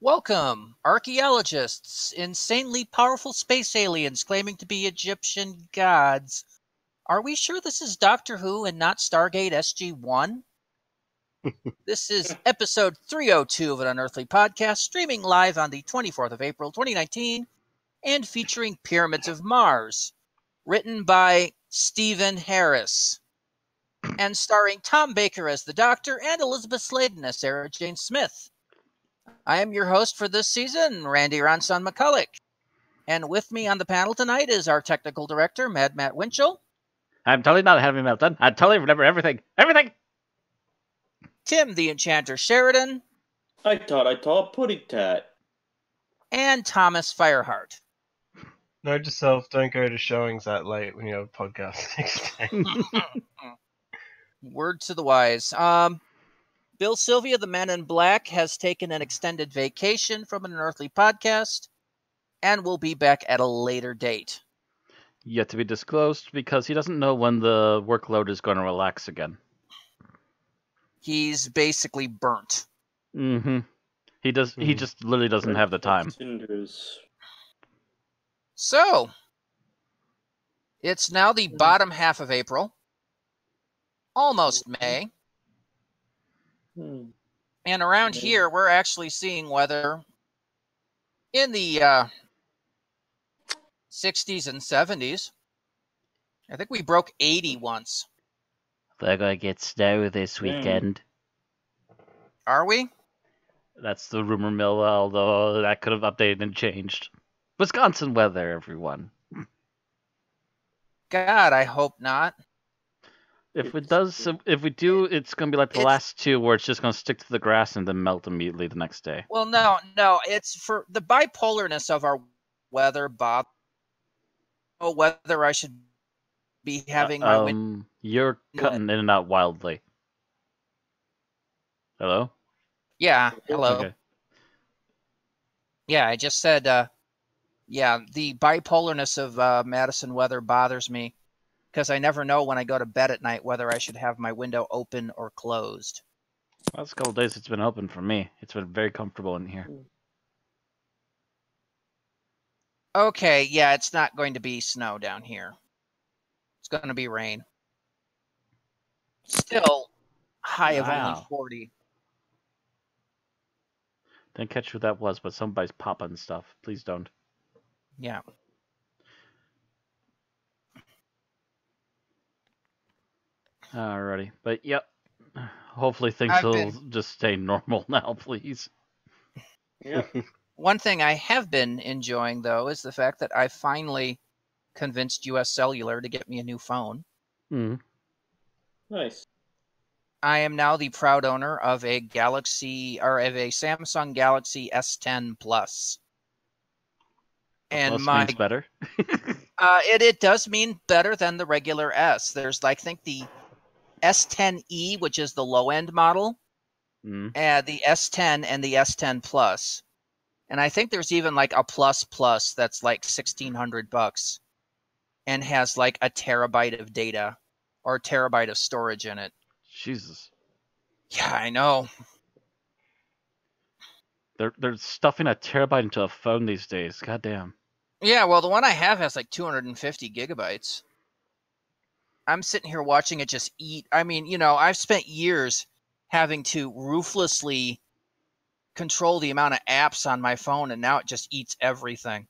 Welcome, archaeologists, insanely powerful space aliens claiming to be Egyptian gods. Are we sure this is Doctor Who and not Stargate SG-1? This is episode 302 of an Unearthly Podcast, streaming live on the 24th of April, 2019, and featuring Pyramids of Mars, written by Stephen Harris, and starring Tom Baker as the Doctor and Elizabeth Sladen as Sarah Jane Smith. I am your host for this season, Randy Ronson McCulloch. And with me on the panel tonight is our technical director, Matt Winchell. I'm totally not having a meltdown. I totally remember everything. Everything! Tim the Enchanter Sheridan. I thought pudding tat. And Thomas Fireheart. Note to self, don't go to showings that late when you have a podcast next day. Word to the wise. Bill Sylvia, the Man in Black, has taken an extended vacation from an Unearthly Podcast and will be back at a later date. Yet to be disclosed because he doesn't know when the workload is going to relax again. He's basically burnt. Mm-hmm. He just literally doesn't have the time. So, it's now the bottom half of April. Almost May. And around here, we're actually seeing weather in the 60s and 70s. I think we broke 80 once. They're going to get snow this weekend. Are we? That's the rumor mill, although that could have updated and changed. Wisconsin weather, everyone. God, I hope not. If we do, it's going to be like the last two where it's just going to stick to the grass and then melt immediately the next day. Well, no, it's for the bipolarness of our weather, Bob. Oh, whether I should be having my wind. You're cutting in and out wildly. Hello? Yeah, hello. Okay. Yeah, I just said, the bipolarness of Madison weather bothers me. Because I never know when I go to bed at night whether I should have my window open or closed. Last couple of days it's been open for me. It's been very comfortable in here. Okay, yeah, it's not going to be snow down here. It's going to be rain. Still, high of only 40. Didn't catch who that was, but somebody's popping stuff. Please don't. Yeah. Alrighty, but yep. Hopefully things will just stay normal now, please. Yeah. One thing I have been enjoying, though, is the fact that I finally convinced US Cellular to get me a new phone. Nice. I am now the proud owner of a Samsung Galaxy S10 Plus. And Plus means better. It does mean better than the regular S. There's, I think, the S10e, which is the low-end model, the S10 and the S10 Plus. And I think there's even like a Plus that's like $1,600 and has like a terabyte of data or a terabyte of storage in it. Jesus. Yeah, I know. They're stuffing a terabyte into a phone these days. Goddamn. Yeah, well, the one I have has like 250 gigabytes. I'm sitting here watching it just eat. I mean, I've spent years having to ruthlessly control the amount of apps on my phone, and now it just eats everything.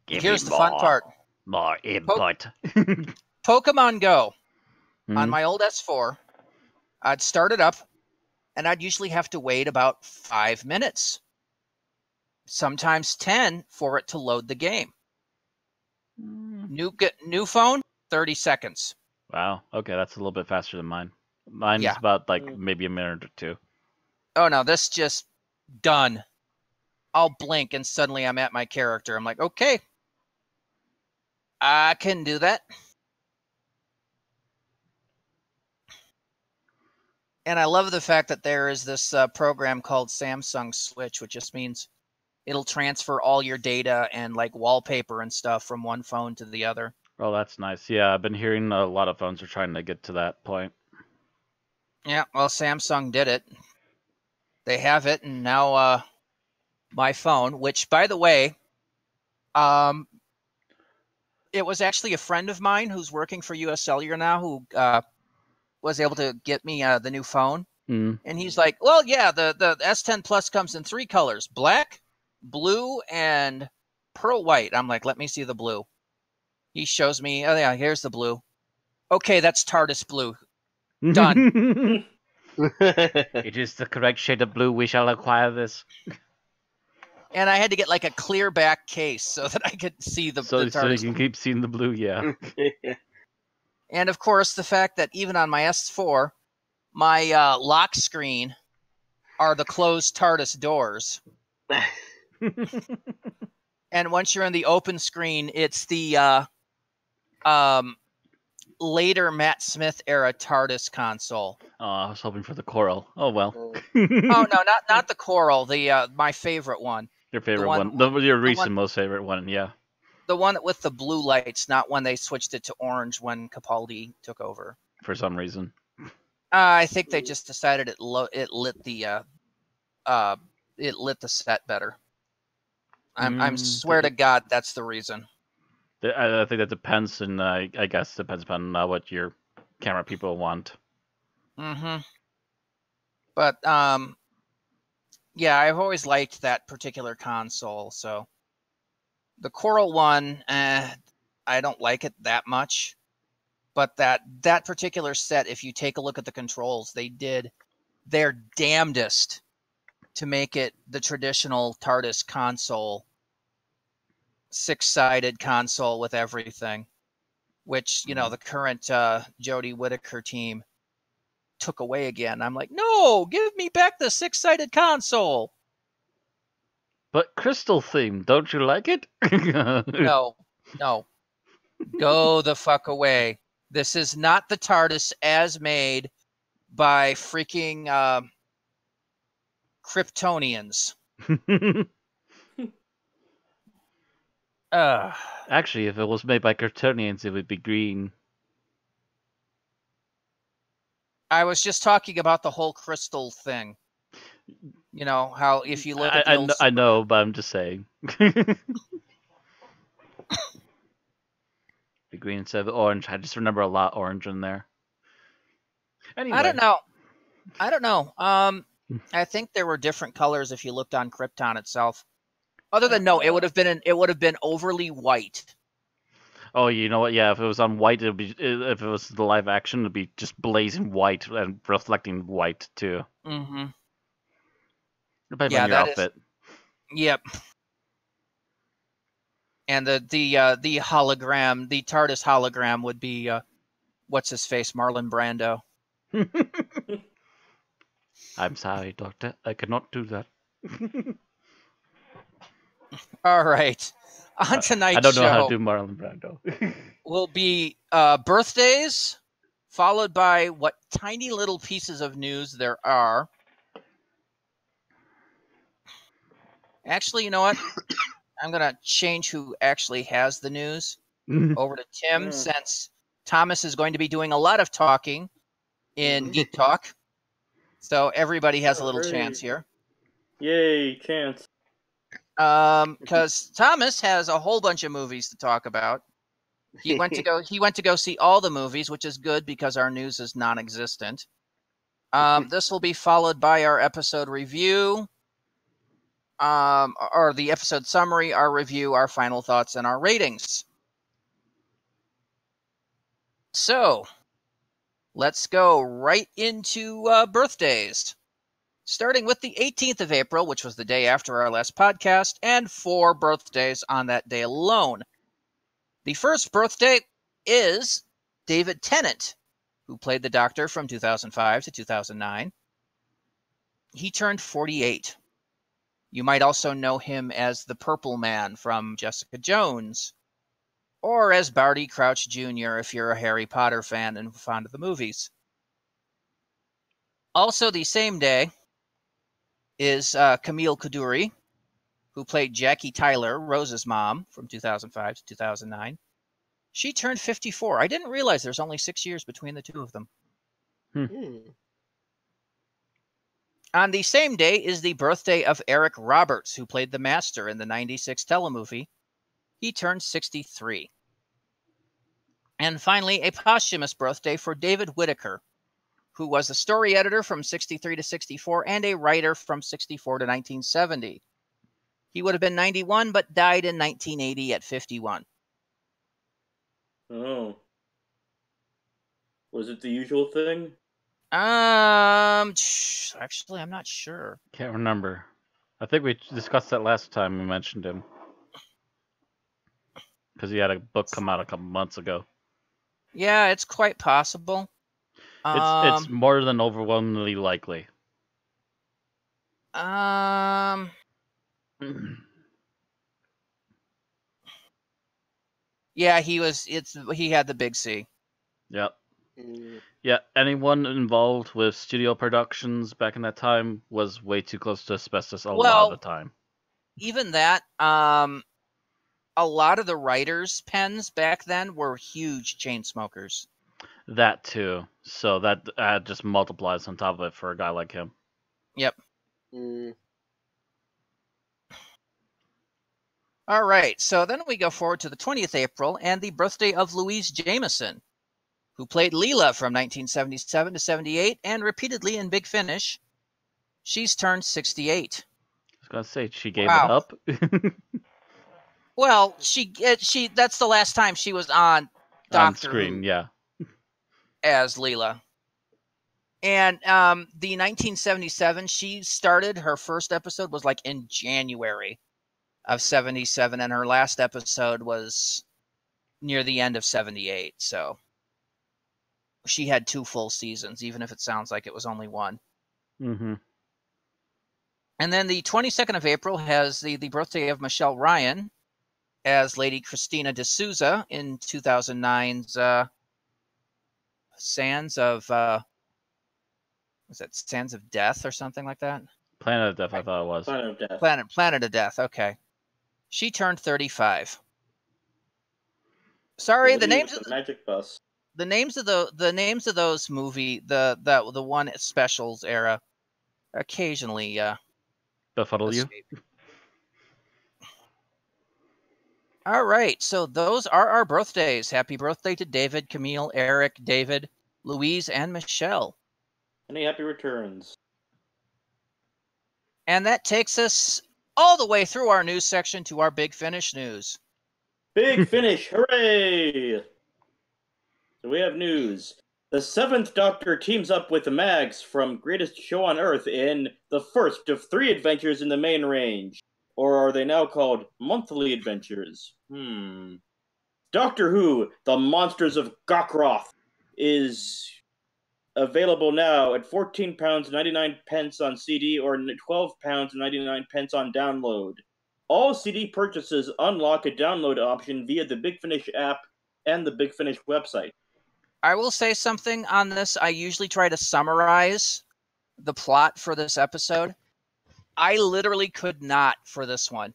Here's the fun part. More input. Pokemon Go. On my old S4, I'd start it up, and I'd usually have to wait about 5 minutes. Sometimes 10 for it to load the game. New phone, 30 seconds. Wow. Okay, that's a little bit faster than mine. Mine's about maybe a minute or two. Oh no, this just done. I'll blink and suddenly I'm at my character. I'm like, okay, I can do that. And I love the fact that there is this program called Samsung Switch, which just means it'll transfer all your data and like wallpaper and stuff from one phone to the other. Oh, that's nice. Yeah, I've been hearing a lot of phones are trying to get to that point. Yeah, well, Samsung did it. they have it, and now my phone, which, by the way, it was actually a friend of mine who's working for U.S. Cellular now who was able to get me the new phone. Mm. And he's like, well, yeah, the S10 Plus comes in 3 colors, black, blue, and pearl white. I'm like, let me see the blue. He shows me, oh, yeah, here's the blue. Okay, that's TARDIS blue. Done. It is the correct shade of blue. We shall acquire this. And I had to get like a clear back case so that I could see the So TARDIS. you can keep seeing the blue, yeah. And of course, the fact that even on my S4, my lock screen are the closed TARDIS doors. And once you're in the open screen, it's the later Matt Smith era TARDIS console. Oh, I was hoping for the coral. Oh well. Oh no, not the coral. The my favorite one. Your favorite one- one. Your recent one- most favorite one, yeah. The one with the blue lights, not when they switched it to orange when Capaldi took over. For some reason. I think they just decided it lit the set better. I'm swear to God that's the reason. I think that depends, and I guess depends upon what your camera people want. Mm-hmm. But yeah, I've always liked that particular console. So the Coral one, I don't like it that much. But that particular set, if you take a look at the controls, they did their damnedest to make it the traditional TARDIS console, 6-sided console with everything, which, the current Jodie Whittaker team took away again. I'm like, no, give me back the 6-sided console. But crystal theme, don't you like it? No. Go the fuck away. This is not the TARDIS as made by freaking Kryptonians. Actually, if it was made by Kryptonians, it would be green. I was just talking about the whole crystal thing. How if you look at the I know, but I'm just saying. The green instead of the orange. I just remember a lot orange in there. Anyway. I don't know. I think there were different colors if you looked on Krypton itself. Other than it would have been overly white. Oh, you know what? Yeah, if it was on white, if it was the live action, it'd be just blazing white and reflecting white too. Mm-hmm. Depending on your outfit. Yep. And the hologram, the TARDIS hologram would be what's his face, Marlon Brando. I'm sorry, Doctor. I cannot do that. All right. On tonight's show, I don't know how to do Marlon Brando. Will be birthdays, followed by what tiny little pieces of news there are. Actually, you know what? I'm going to change who actually has the news over to Tim, since Thomas is going to be doing a lot of talking in Geek Talk. So everybody has a little chance here. Yay, chance. Because Thomas has a whole bunch of movies to talk about. He went to go see all the movies, which is good because our news is non-existent. This will be followed by our episode review, or the episode summary, our review, our final thoughts, and our ratings. So, let's go right into birthdays. Starting with the 18th of April, which was the day after our last podcast, and 4 birthdays on that day alone. The first birthday is David Tennant, who played the Doctor from 2005 to 2009. He turned 48. You might also know him as the Purple Man from Jessica Jones, or as Barty Crouch Jr. if you're a Harry Potter fan and fond of the movies. Also the same day is Camille Kaduri, who played Jackie Tyler, Rose's mom, from 2005 to 2009. She turned 54. I didn't realize there's only 6 years between the two of them. On the same day is the birthday of Eric Roberts, who played the Master in the 96 telemovie. He turned 63. And finally, a posthumous birthday for David Whitaker, who was a story editor from 63 to 64 and a writer from 64 to 1970. He would have been 91, but died in 1980 at 51. Oh. Was it the usual thing? Actually, I'm not sure. Can't remember. I think we discussed that last time we mentioned him. Because he had a book come out a couple months ago. Yeah, it's quite possible. It's more than overwhelmingly likely. Yeah, he had the big C. Yep. Yeah, anyone involved with studio productions back in that time was way too close to asbestos a lot of the time. Even that, a lot of the writers' pens back then were huge chain smokers. That too. So that just multiplies on top of it for a guy like him. Yep. All right, so then we go forward to the 20th April and the birthday of Louise Jameson, who played Leela from 1977 to 78 and repeatedly in Big Finish. She's turned 68. I was gonna say she gave it up. Well, she that's the last time she was on Doctor screen, Who, yeah, as Leela. And the 1977, she started, her first episode was like in January of 77, and her last episode was near the end of 78. So she had 2 full seasons, even if it sounds like it was only 1. Mm-hmm. And then the 22nd of April has the birthday of Michelle Ryan as Lady Christina D'Souza in 2009's Sands of was that Sands of Death or something like that? Planet of Death, I thought it was. Planet of Death. Planet of Death. Okay, she turned 35. Sorry, the names of the Magic Bus. The names of those movie the one specials era occasionally befuddle you. All right, so those are our birthdays. Happy birthday to David, Camille, Eric, David, Louise, and Michelle. Any happy returns. And that takes us all the way through our news section to our Big Finish news. Big Finish, hooray! So we have news. The 7th Doctor teams up with the Mags from Greatest Show on Earth in the first of 3 adventures in the main range. Or are they now called monthly adventures? Doctor Who, The Monsters of Gokroth, is available now at £14.99 on CD or £12.99 on download. All CD purchases unlock a download option via the Big Finish app and the Big Finish website. I will say something on this. I usually try to summarize the plot for this episode. I literally could not for this one.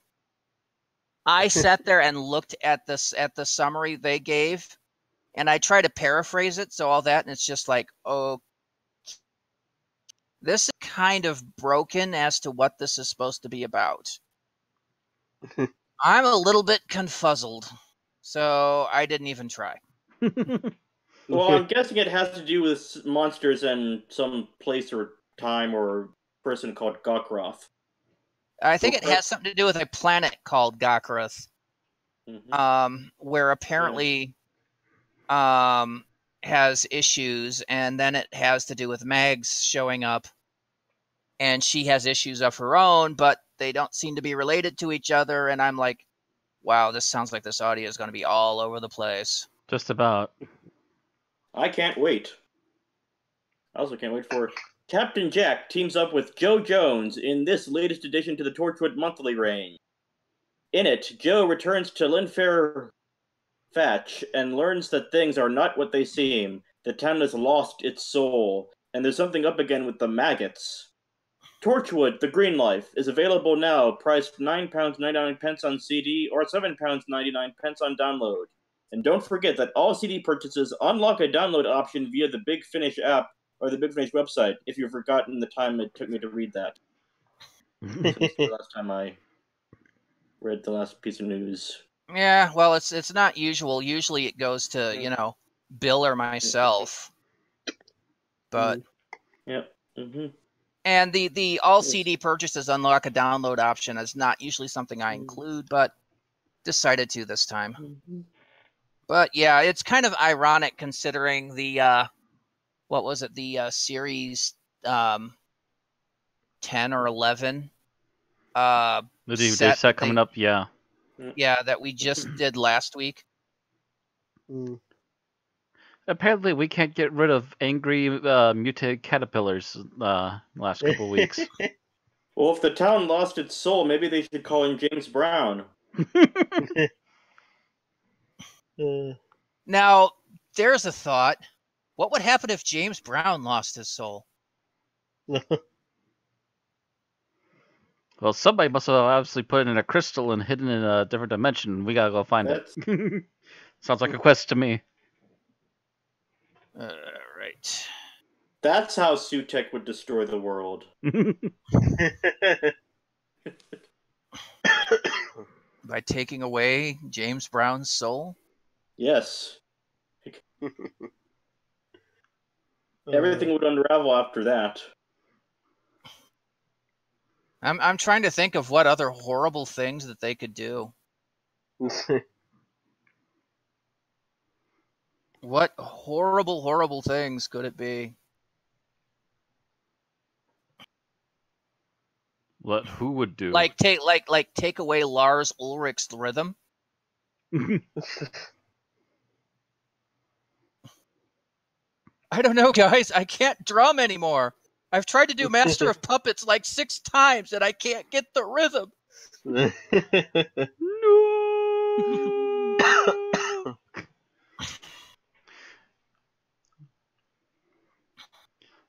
I sat there and looked at the summary they gave, and I tried to paraphrase it, so all that, and it's just like, oh, this is kind of broken as to what this is supposed to be about. I'm a little bit confuzzled, so I didn't even try. Well, I'm guessing it has to do with monsters and some place or time or person called Gokroth. I think it has something to do with a planet called Gokroth, where apparently has issues, and then it has to do with Mags showing up, and she has issues of her own, but they don't seem to be related to each other, and I'm like, wow, this sounds like this audio is going to be all over the place. Just about. I can't wait. I also can't wait for Captain Jack teams up with Joe Jones in this latest addition to the Torchwood Monthly range. In it, Joe returns to Linfair Fatch and learns that things are not what they seem. The town has lost its soul, and there's something up again with the maggots. Torchwood, The Green Life, is available now, priced £9.99 on CD or £7.99 on download. And don't forget that all CD purchases unlock a download option via the Big Finish app or the Big Finish website, if you've forgotten the time it took me to read that. Since the last time I read the last piece of news. Yeah, well, it's not usual. Usually it goes to, Bill or myself. But Yep. Mm-hmm. And the all CD purchases unlock a download option is not usually something I include, but decided to this time. Mm-hmm. But yeah, it's kind of ironic considering the what was it, the series 10 or 11 the DVD set coming up, yeah. Yeah, that we just did last week. Apparently, we can't get rid of angry mutated caterpillars last couple weeks. Well, if the town lost its soul, maybe they should call him James Brown. Now, there's a thought. What would happen if James Brown lost his soul? Well, somebody must have obviously put it in a crystal and hidden in a different dimension. We gotta go find it. Sounds like a quest to me. Right. That's how Sutek would destroy the world. By taking away James Brown's soul? Yes. Everything would unravel after that. I'm trying to think of what other horrible things that they could do. What horrible, horrible things could it be? What? Who would do? Like take away Lars Ulrich's rhythm? I don't know, guys. I can't drum anymore. I've tried to do Master of Puppets like 6 times and I can't get the rhythm. No.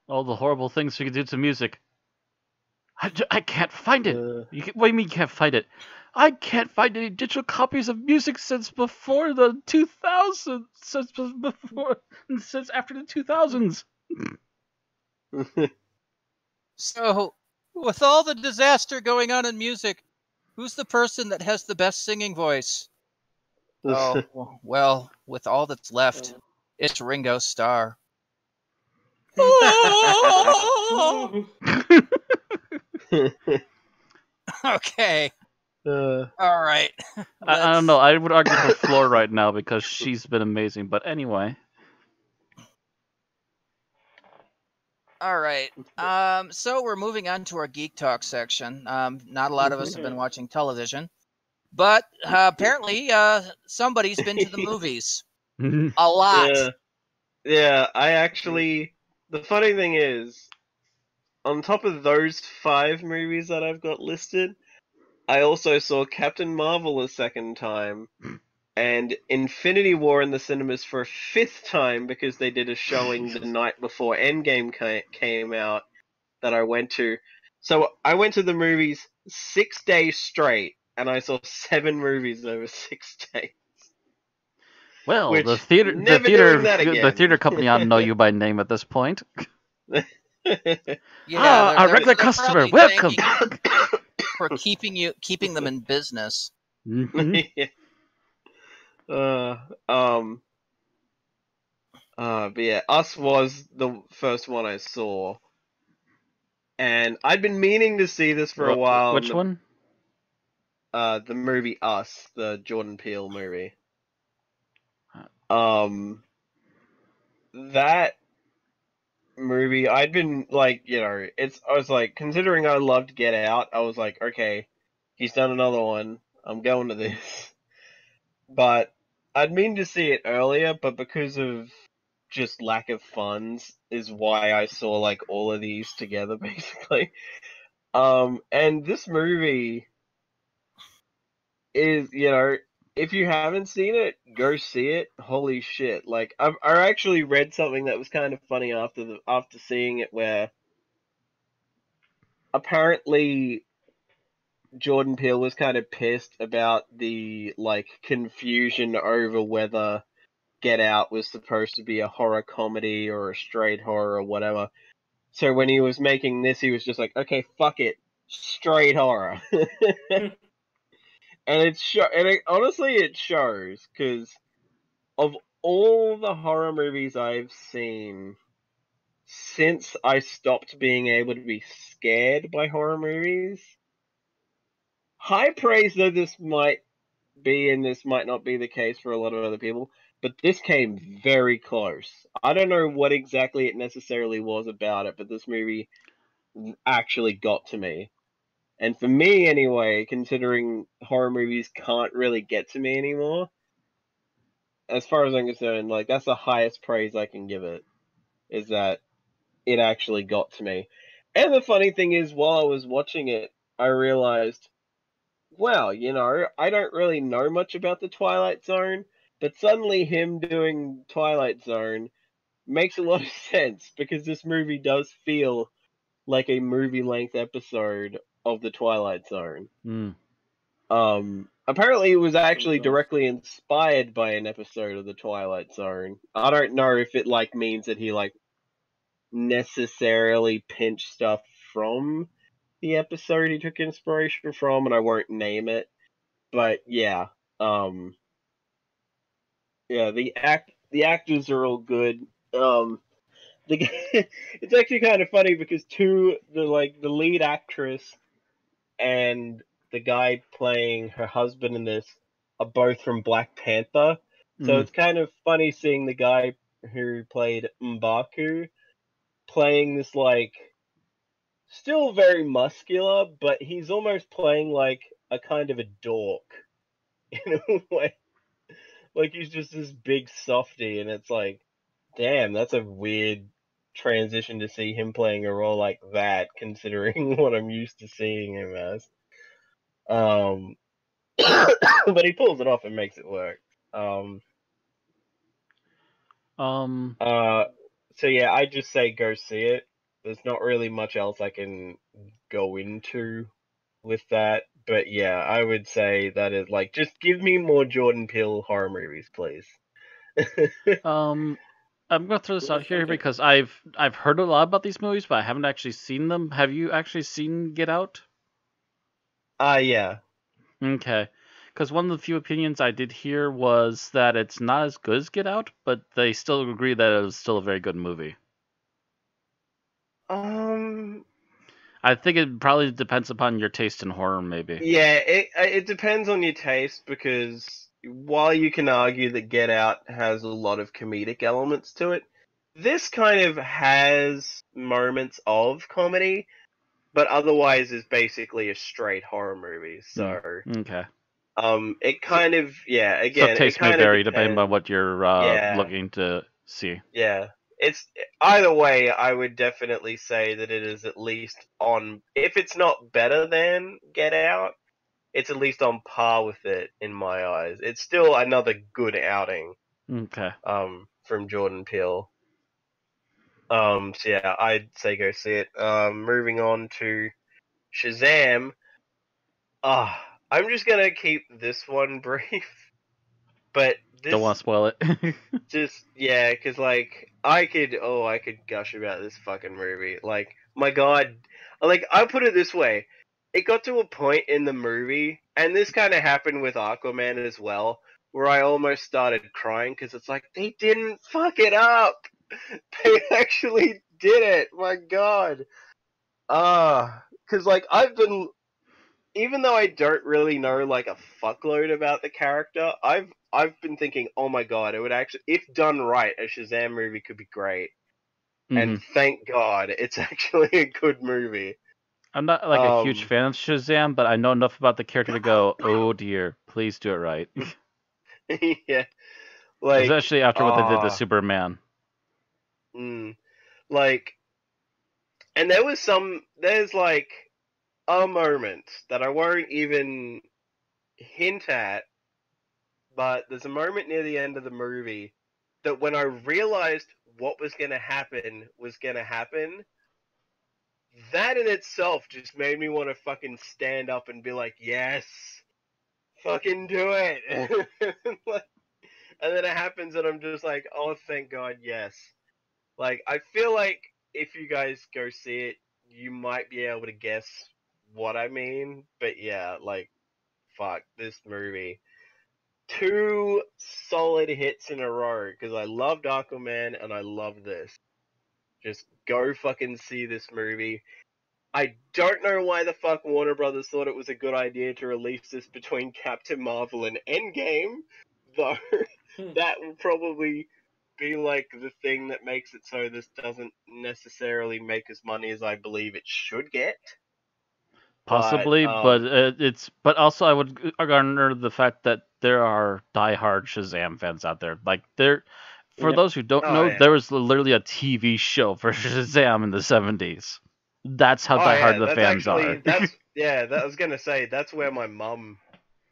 All the horrible things we could do to music. I can't find it. What do you mean you can't find it? I can't find any digital copies of music since before the 2000s. Since after the 2000s. So, with all the disaster going on in music, who's the person that has the best singing voice? Oh, well, with all that's left, it's Ringo Starr. Okay. All right. I don't know. I would argue for Floor right now because she's been amazing. But anyway. All right. So we're moving on to our Geek Talk section. Not a lot of us have been watching television, but apparently somebody's been to the movies. A lot. Yeah, I actually... The funny thing is, on top of those 5 movies that I've got listed, I also saw Captain Marvel a second time, and Infinity War in the cinemas for a 5th time because they did a showing the night before Endgame came out that I went to. So I went to the movies 6 days straight, and I saw 7 movies over 6 days. Well, the theater company ought to know you by name at this point. Yeah, our regular customer, welcome. For keeping them in business. Mm-hmm. But yeah, Us was the first one I saw, and I'd been meaning to see this for a while. Which one? The movie Us, the Jordan Peele movie. That movie, I'd been like, I was like, considering I loved Get Out, I was like, okay, he's done another one, I'm going to this. But I'd mean to see it earlier, but because of just lack of funds is why I saw like all of these together, basically. And this movie is, if you haven't seen it, go see it. Holy shit! Like I actually read something that was kind of funny after seeing it, where apparently Jordan Peele was kind of pissed about the like confusion over whether Get Out was supposed to be a horror comedy or a straight horror or whatever. So when he was making this, he was just like, okay, fuck it, straight horror. And honestly, it shows, because of all the horror movies I've seen since I stopped being able to be scared by horror movies, high praise though this might be, and this might not be the case for a lot of other people, but this came very close. I don't know what exactly it necessarily was about it, but this movie actually got to me. And for me, anyway, considering horror movies can't really get to me anymore, as far as I'm concerned, like, that's the highest praise I can give it, is that it actually got to me. And the funny thing is, while I was watching it, I realized, well, I don't really know much about the Twilight Zone, but suddenly him doing Twilight Zone makes a lot of sense, because this movie does feel like a movie-length episode of the Twilight Zone. Mm. Apparently it was actually directly inspired by an episode of the Twilight Zone. I don't know if it, like, means that he, like, necessarily pinched stuff from the episode he took inspiration from, and I won't name it. But yeah, the actors are all good. It's actually kind of funny because the lead actress and the guy playing her husband in this are both from Black Panther. So it's kind of funny seeing the guy who played M'Baku playing this, like, still very muscular, but he's almost playing like a kind of a dork in a way. Like, he's just this big softy, and it's like, damn, that's a weird transition to see him playing a role like that, considering what I'm used to seeing him as. But he pulls it off and makes it work. So yeah, I just say go see it. There's not really much else I can go into with that, but yeah, I would say that is, like, just give me more Jordan Peele horror movies, please. I'm gonna throw this out here because I've heard a lot about these movies, but I haven't actually seen them. Have you actually seen Get Out? Yeah. Okay. Because one of the few opinions I did hear was that it's not as good as Get Out, but they still agree that it was still a very good movie. I think it probably depends upon your taste in horror, maybe. Yeah, it depends on your taste, because while you can argue that Get Out has a lot of comedic elements to it, this kind of has moments of comedy, but otherwise is basically a straight horror movie. So okay. It kind of, yeah, again, so taste it kind may vary of depending on what you're looking to see. Yeah. It's either way, I would definitely say that it is at least on, if it's not better than Get Out, it's at least on par with it in my eyes. It's still another good outing. Okay. From Jordan Peele. So yeah, I'd say go see it. Moving on to Shazam. I'm just gonna keep this one brief. But this, don't want to spoil it. just, yeah, because, like, I could gush about this fucking movie. Like, my god, like, I'll put it this way: it got to a point in the movie, and this kind of happened with Aquaman as well, where I almost started crying, because it's like, they didn't fuck it up. They actually did it. My god. Because, like, even though I don't really know, like, a fuckload about the character, I've been thinking, oh my god, it would actually, if done right, a Shazam movie could be great. And thank god, it's actually a good movie. I'm not, like, a huge fan of Shazam, but I know enough about the character to go, oh dear, please do it right. Yeah. Like, especially after what they did to Superman. Like, and there's, like, a moment that I won't even hint at, but there's a moment near the end of the movie that when I realized what was going to happen, that in itself just made me want to fucking stand up and be like, yes, fucking do it. and then it happens, and I'm just like, oh, thank God, yes. Like, I feel like if you guys go see it, you might be able to guess what I mean. But yeah, like, fuck, this movie. 2 solid hits in a row, because I loved Aquaman and I love this. Just go fucking see this movie. I don't know why the fuck Warner Brothers thought it was a good idea to release this between Captain Marvel and Endgame, though that will probably be like the thing that makes it so this doesn't necessarily make as money as I believe it should get. Possibly, but also I would garner the fact that there are diehard Shazam fans out there. Like for those who don't know, there was literally a TV show for Shazam in the 70s. That's how diehard the fans are. I was gonna say that's where my mum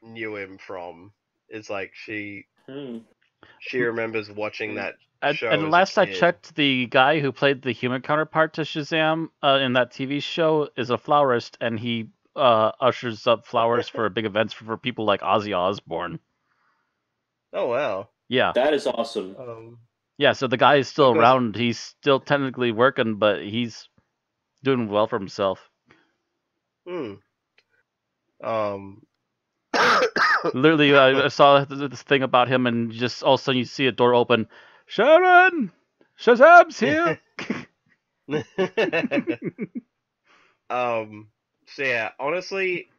knew him from. It's like she remembers watching that show. And last I checked, the guy who played the human counterpart to Shazam in that TV show is a florist, and he ushers up flowers for big events for people like Ozzy Osbourne. Oh wow! Yeah, that is awesome. Yeah, so the guy is still around. He's still technically working, but he's doing well for himself. Literally, I saw this thing about him, and just all of a sudden you see a door open. Sharon! Shazam's here! So yeah, honestly,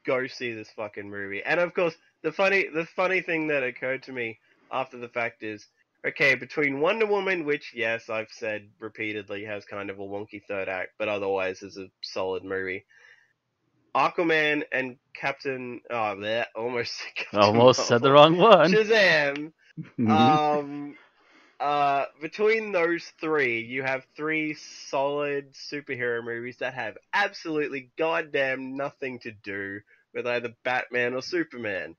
go see this fucking movie. And of course, the funny thing that occurred to me after the fact is, okay, between Wonder Woman, which, yes, I've said repeatedly has kind of a wonky third act, but otherwise is a solid movie. Aquaman and Captain... Oh, that almost said the wrong one. Shazam! Between those 3, you have 3 solid superhero movies that have absolutely goddamn nothing to do with either Batman or Superman.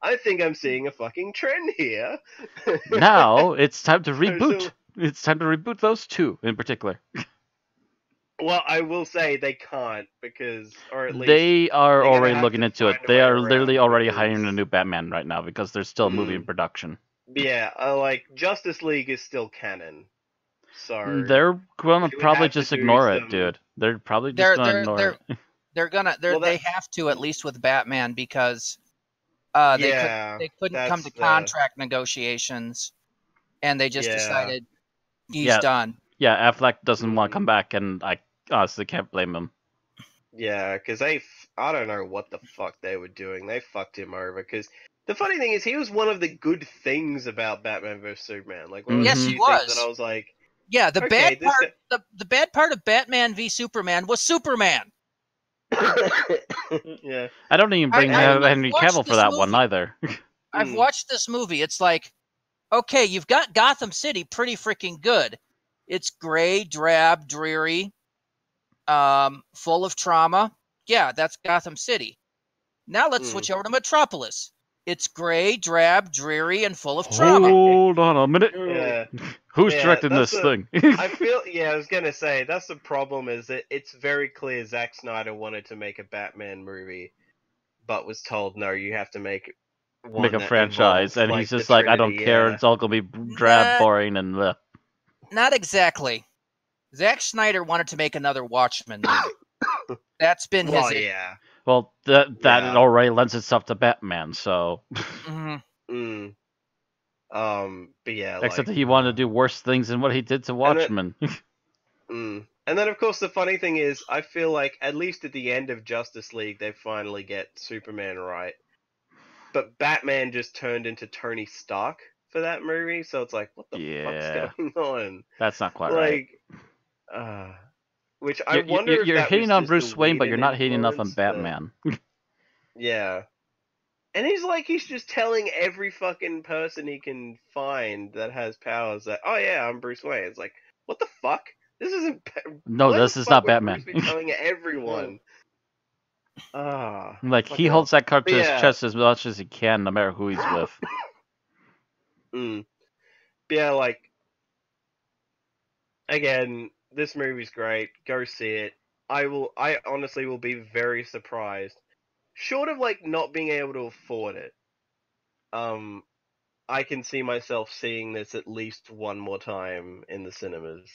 I think I'm seeing a fucking trend here. Now, it's time to reboot. It's time to reboot those 2 in particular. Well, I will say they can't because, or at least they are already looking into it. They are literally already hiring a new Batman right now because there's still a movie in production. Yeah, like Justice League is still canon, so they're gonna probably just ignore it, dude. They're probably just gonna ignore it. They have to, at least with Batman, because they couldn't come to contract negotiations, and they just decided he's done. Yeah, Affleck doesn't want to come back, and I honestly can't blame him. Yeah, because I don't know what the fuck they were doing. They fucked him over, because the funny thing is, he was one of the good things about Batman vs Superman. Like, one of the few things that I was like, yeah, the bad part of Batman v Superman was Superman. Yeah, I don't even bring Henry Cavill for that one either. I've watched this movie. It's like, okay, you've got Gotham City pretty freaking good. It's gray, drab, dreary, full of trauma. Yeah, that's Gotham City. Now let's switch over to Metropolis. It's gray, drab, dreary, and full of trauma. Hold on a minute. Yeah. Who's directing this thing? I was going to say, that's the problem, is that it's very clear Zack Snyder wanted to make a Batman movie, but was told, no, you have to make a franchise. And he's just like, I don't care. It's all going to be drab, boring, and... Not exactly. Zack Snyder wanted to make another Watchmen movie. That's been his... yeah. Well, that already lends itself to Batman, so... But yeah, except that he wanted to do worse things than what he did to Watchmen. And then, of course, the funny thing is, I feel like, at least at the end of Justice League, they finally get Superman right. But Batman just turned into Tony Stark for that movie, so it's like, what the fuck's going on? That's not quite right. Which I wonder if you're that hating was on just Bruce Wayne, but you're not hating enough on Batman. Yeah. And he's just telling every fucking person he can find that has powers that, oh yeah, I'm Bruce Wayne. It's like, what the fuck? This isn't... No, this is not Batman. Bruce be telling everyone. Like, he holds that card to his chest as much as he can, no matter who he's with. Yeah, like, again, this movie's great. Go see it. I honestly will be very surprised. Short of, like, not being able to afford it. I can see myself seeing this at least one more time in the cinemas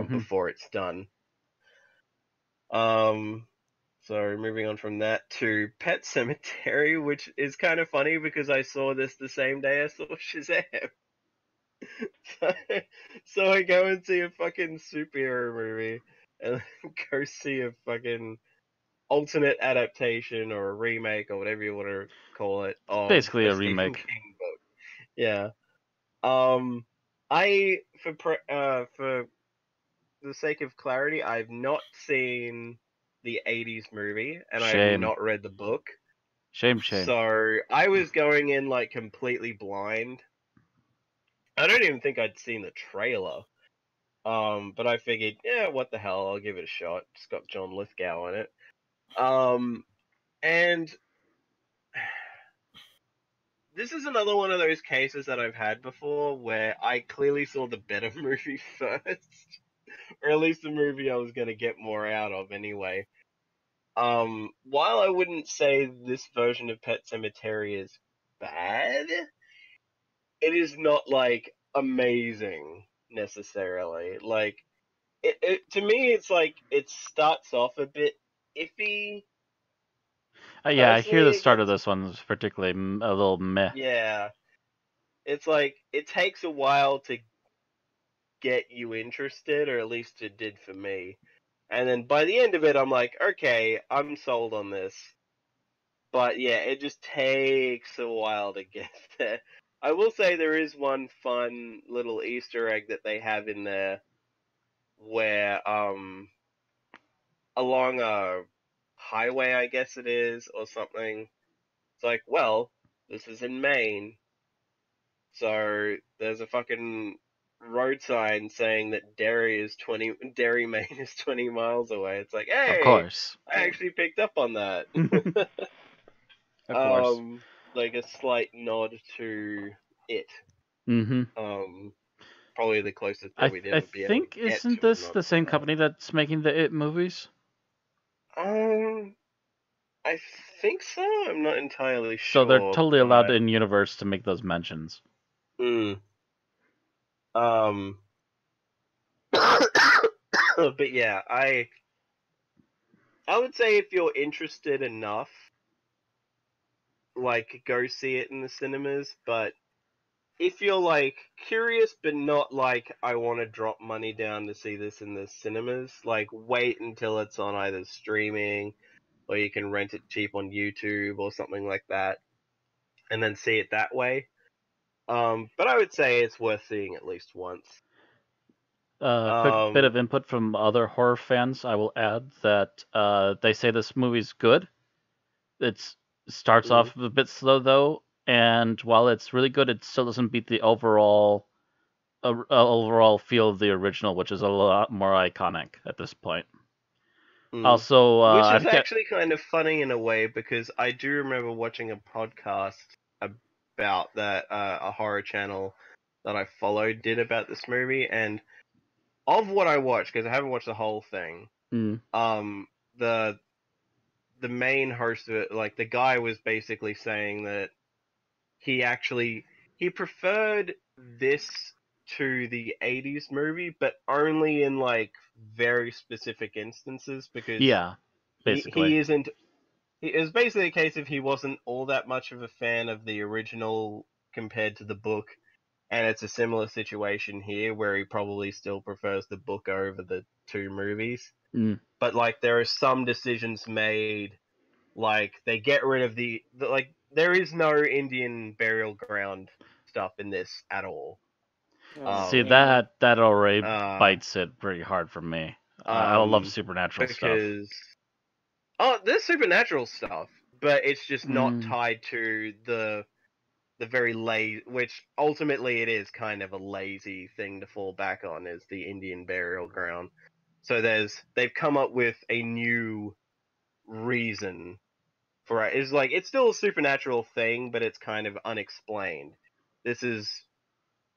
before it's done. So moving on from that to Pet Cemetery, which is kind of funny because I saw this the same day I saw Shazam. So I go and see a fucking superhero movie and go see a fucking alternate adaptation or a remake or whatever you want to call it of Basically a a Stephen remake. King book. Yeah. For the sake of clarity, I've not seen the 80s movie and I have Shame. not read the book. Shame. So I was going in like completely blind. I don't even think I'd seen the trailer. But I figured, yeah, what the hell, I'll give it a shot. It's got John Lithgow in it. And this is another one of those cases that I've had before where I clearly saw the better movie first. Or at least the movie I was going to get more out of anyway. While I wouldn't say this version of Pet Sematary is bad, it is not, like, amazing, necessarily. Like, to me, it's like, it starts off a bit iffy. Yeah, I hear the Personally, start of against, this one is particularly a little meh. yeah. It's like, it takes a while to get you interested, or at least it did for me. And then by the end of it, I'm like, okay, I'm sold on this. But yeah, it just takes a while to get there. I will say there is one fun little Easter egg that they have in there where, along a highway, I guess it is, or something, it's like, well, this is in Maine. So there's a fucking road sign saying that Derry, Maine is 20 miles away. It's like, Of hey, course. I actually picked up on that. Of course. Like a slight nod to it. Mm-hmm. Probably the closest that I we'd I ever be able to think get isn't to a this nod the to same company that's making the It movies? that. I think so. I'm not entirely So they're sure, totally allowed but in universe to make those mentions. um, but yeah, I would say if you're interested enough, like, go see it in the cinemas, but if you're, like, curious but not, like, I want to drop money down to see this in the cinemas, like, wait until it's on either streaming, or you can rent it cheap on YouTube or something like that, and then see it that way. But I would say it's worth seeing at least once. Quick bit of input from other horror fans. I will add that they say this movie's good. It starts off a bit slow though, and while it's really good, it still doesn't beat the overall feel of the original, which is a lot more iconic at this point. Also, which I is forget. actually kind of funny in a way, because I do remember watching a podcast about that, a horror channel that I followed did about this movie, and of what I watched, because I haven't watched the whole thing, the main host of it, like, the guy was basically saying that he preferred this to the 80s movie, but only in, like, very specific instances, because Yeah, basically. he isn't. It was basically a case of he wasn't all that much of a fan of the original compared to the book, and it's a similar situation here where he probably still prefers the book over the two movies. But, like, there are some decisions made, like, they get rid of like, there is no Indian burial ground stuff in this at all. See, that already bites it pretty hard for me. I love supernatural stuff. There's supernatural stuff, but it's just not tied to the very lazy, which ultimately it is kind of a lazy thing to fall back on, is the Indian burial ground. So they've come up with a new reason for it. It's like, it's still a supernatural thing, but it's kind of unexplained. This is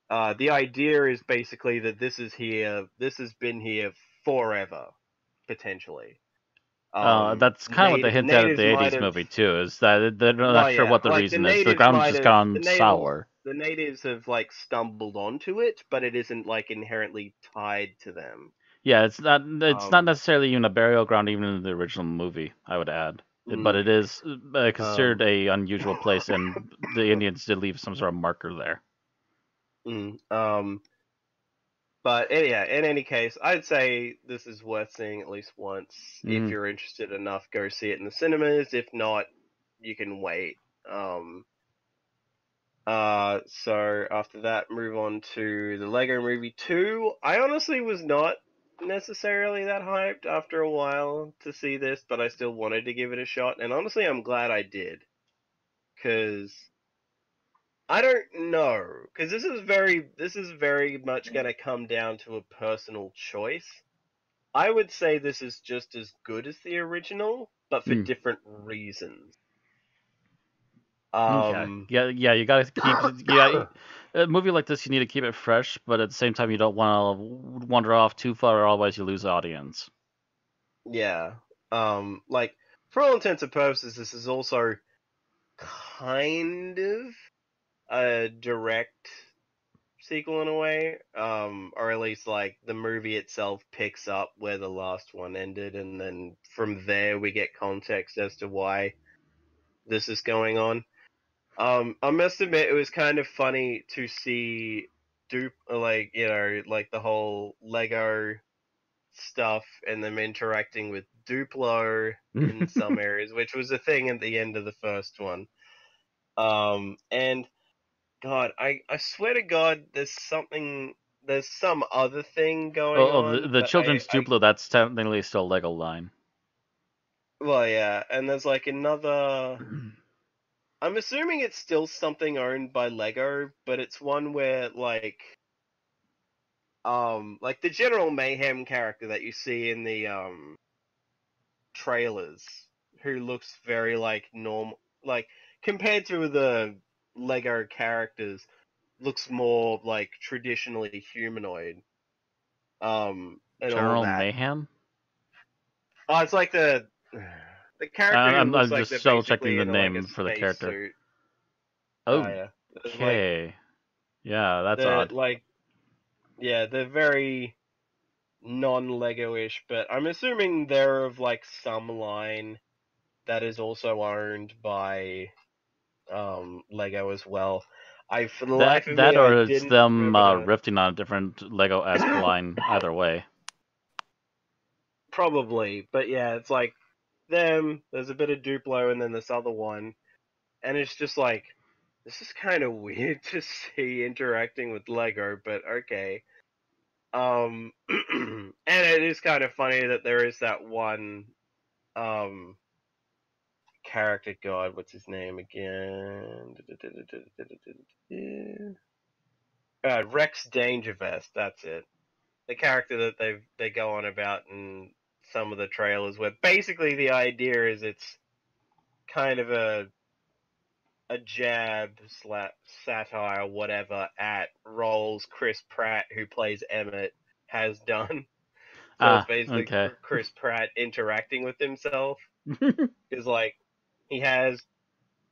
the idea is basically that this has been here forever, potentially. That's kind of what they hint at the 80s movie too, is that they're not sure what the reason is. The ground's just gone sour. the natives have like stumbled onto it, but it isn't like inherently tied to them. Yeah, it's not Um, necessarily even a burial ground, even in the original movie, I would add. But it mm, is considered a unusual place, and the Indians did leave some sort of marker there. mm, um, but yeah, in any case, I'd say this is worth seeing at least once. If you're interested enough, go see it in the cinemas. If not, you can wait. So after that, move on to the Lego Movie 2. I honestly was not necessarily that hyped after a while to see this, but I still wanted to give it a shot, and honestly, I'm glad I did. Because I don't know, because this is very much going to come down to a personal choice. I would say this is just as good as the original, but for different reasons. Okay. Yeah. You gotta keep. Yeah. A movie like this, you need to keep it fresh, but at the same time, you don't want to wander off too far, or otherwise you lose audience. Yeah. Like, for all intents and purposes, this is also kind of a direct sequel in a way. Or at least, like, the movie itself picks up where the last one ended, and then from there we get context as to why this is going on. I must admit, it was kind of funny to see like, like the whole Lego stuff and them interacting with Duplo in some areas, which was a thing at the end of the first one. And God, I swear to God, there's some other thing going on, The but children's Duplo, that's technically still Lego line. well, yeah, and there's like another. I'm assuming it's still something owned by Lego, but it's one where like the General Mayhem character that you see in the trailers, who looks very like normal, like compared to the Lego characters, looks more like traditionally humanoid. And all General that. Mayhem. Oh, it's like the character who looks I'm like just they're still checking basically the in like a name for the space character. suit. Oh yeah, like Okay. Yeah, that's they're odd. like they're very non-Lego-ish, but I'm assuming they're of like some line that is also owned by Lego as well. For the life of me, I Or it's didn't them remember that. riffing on a different Lego-esque line. Either way. Probably, but yeah, it's like them. There's a bit of Duplo, and then this other one, and it's just like this is kind of weird to see interacting with Lego, but okay. And it is kind of funny that there is that one um character. God, what's his name again? Rex Dangervest. That's it. The character that they go on about in some of the trailers, where basically the idea is it's kind of a jab satire whatever at roles Chris Pratt, who plays Emmett, has done. So it's basically Okay. Chris Pratt interacting with himself, because like he has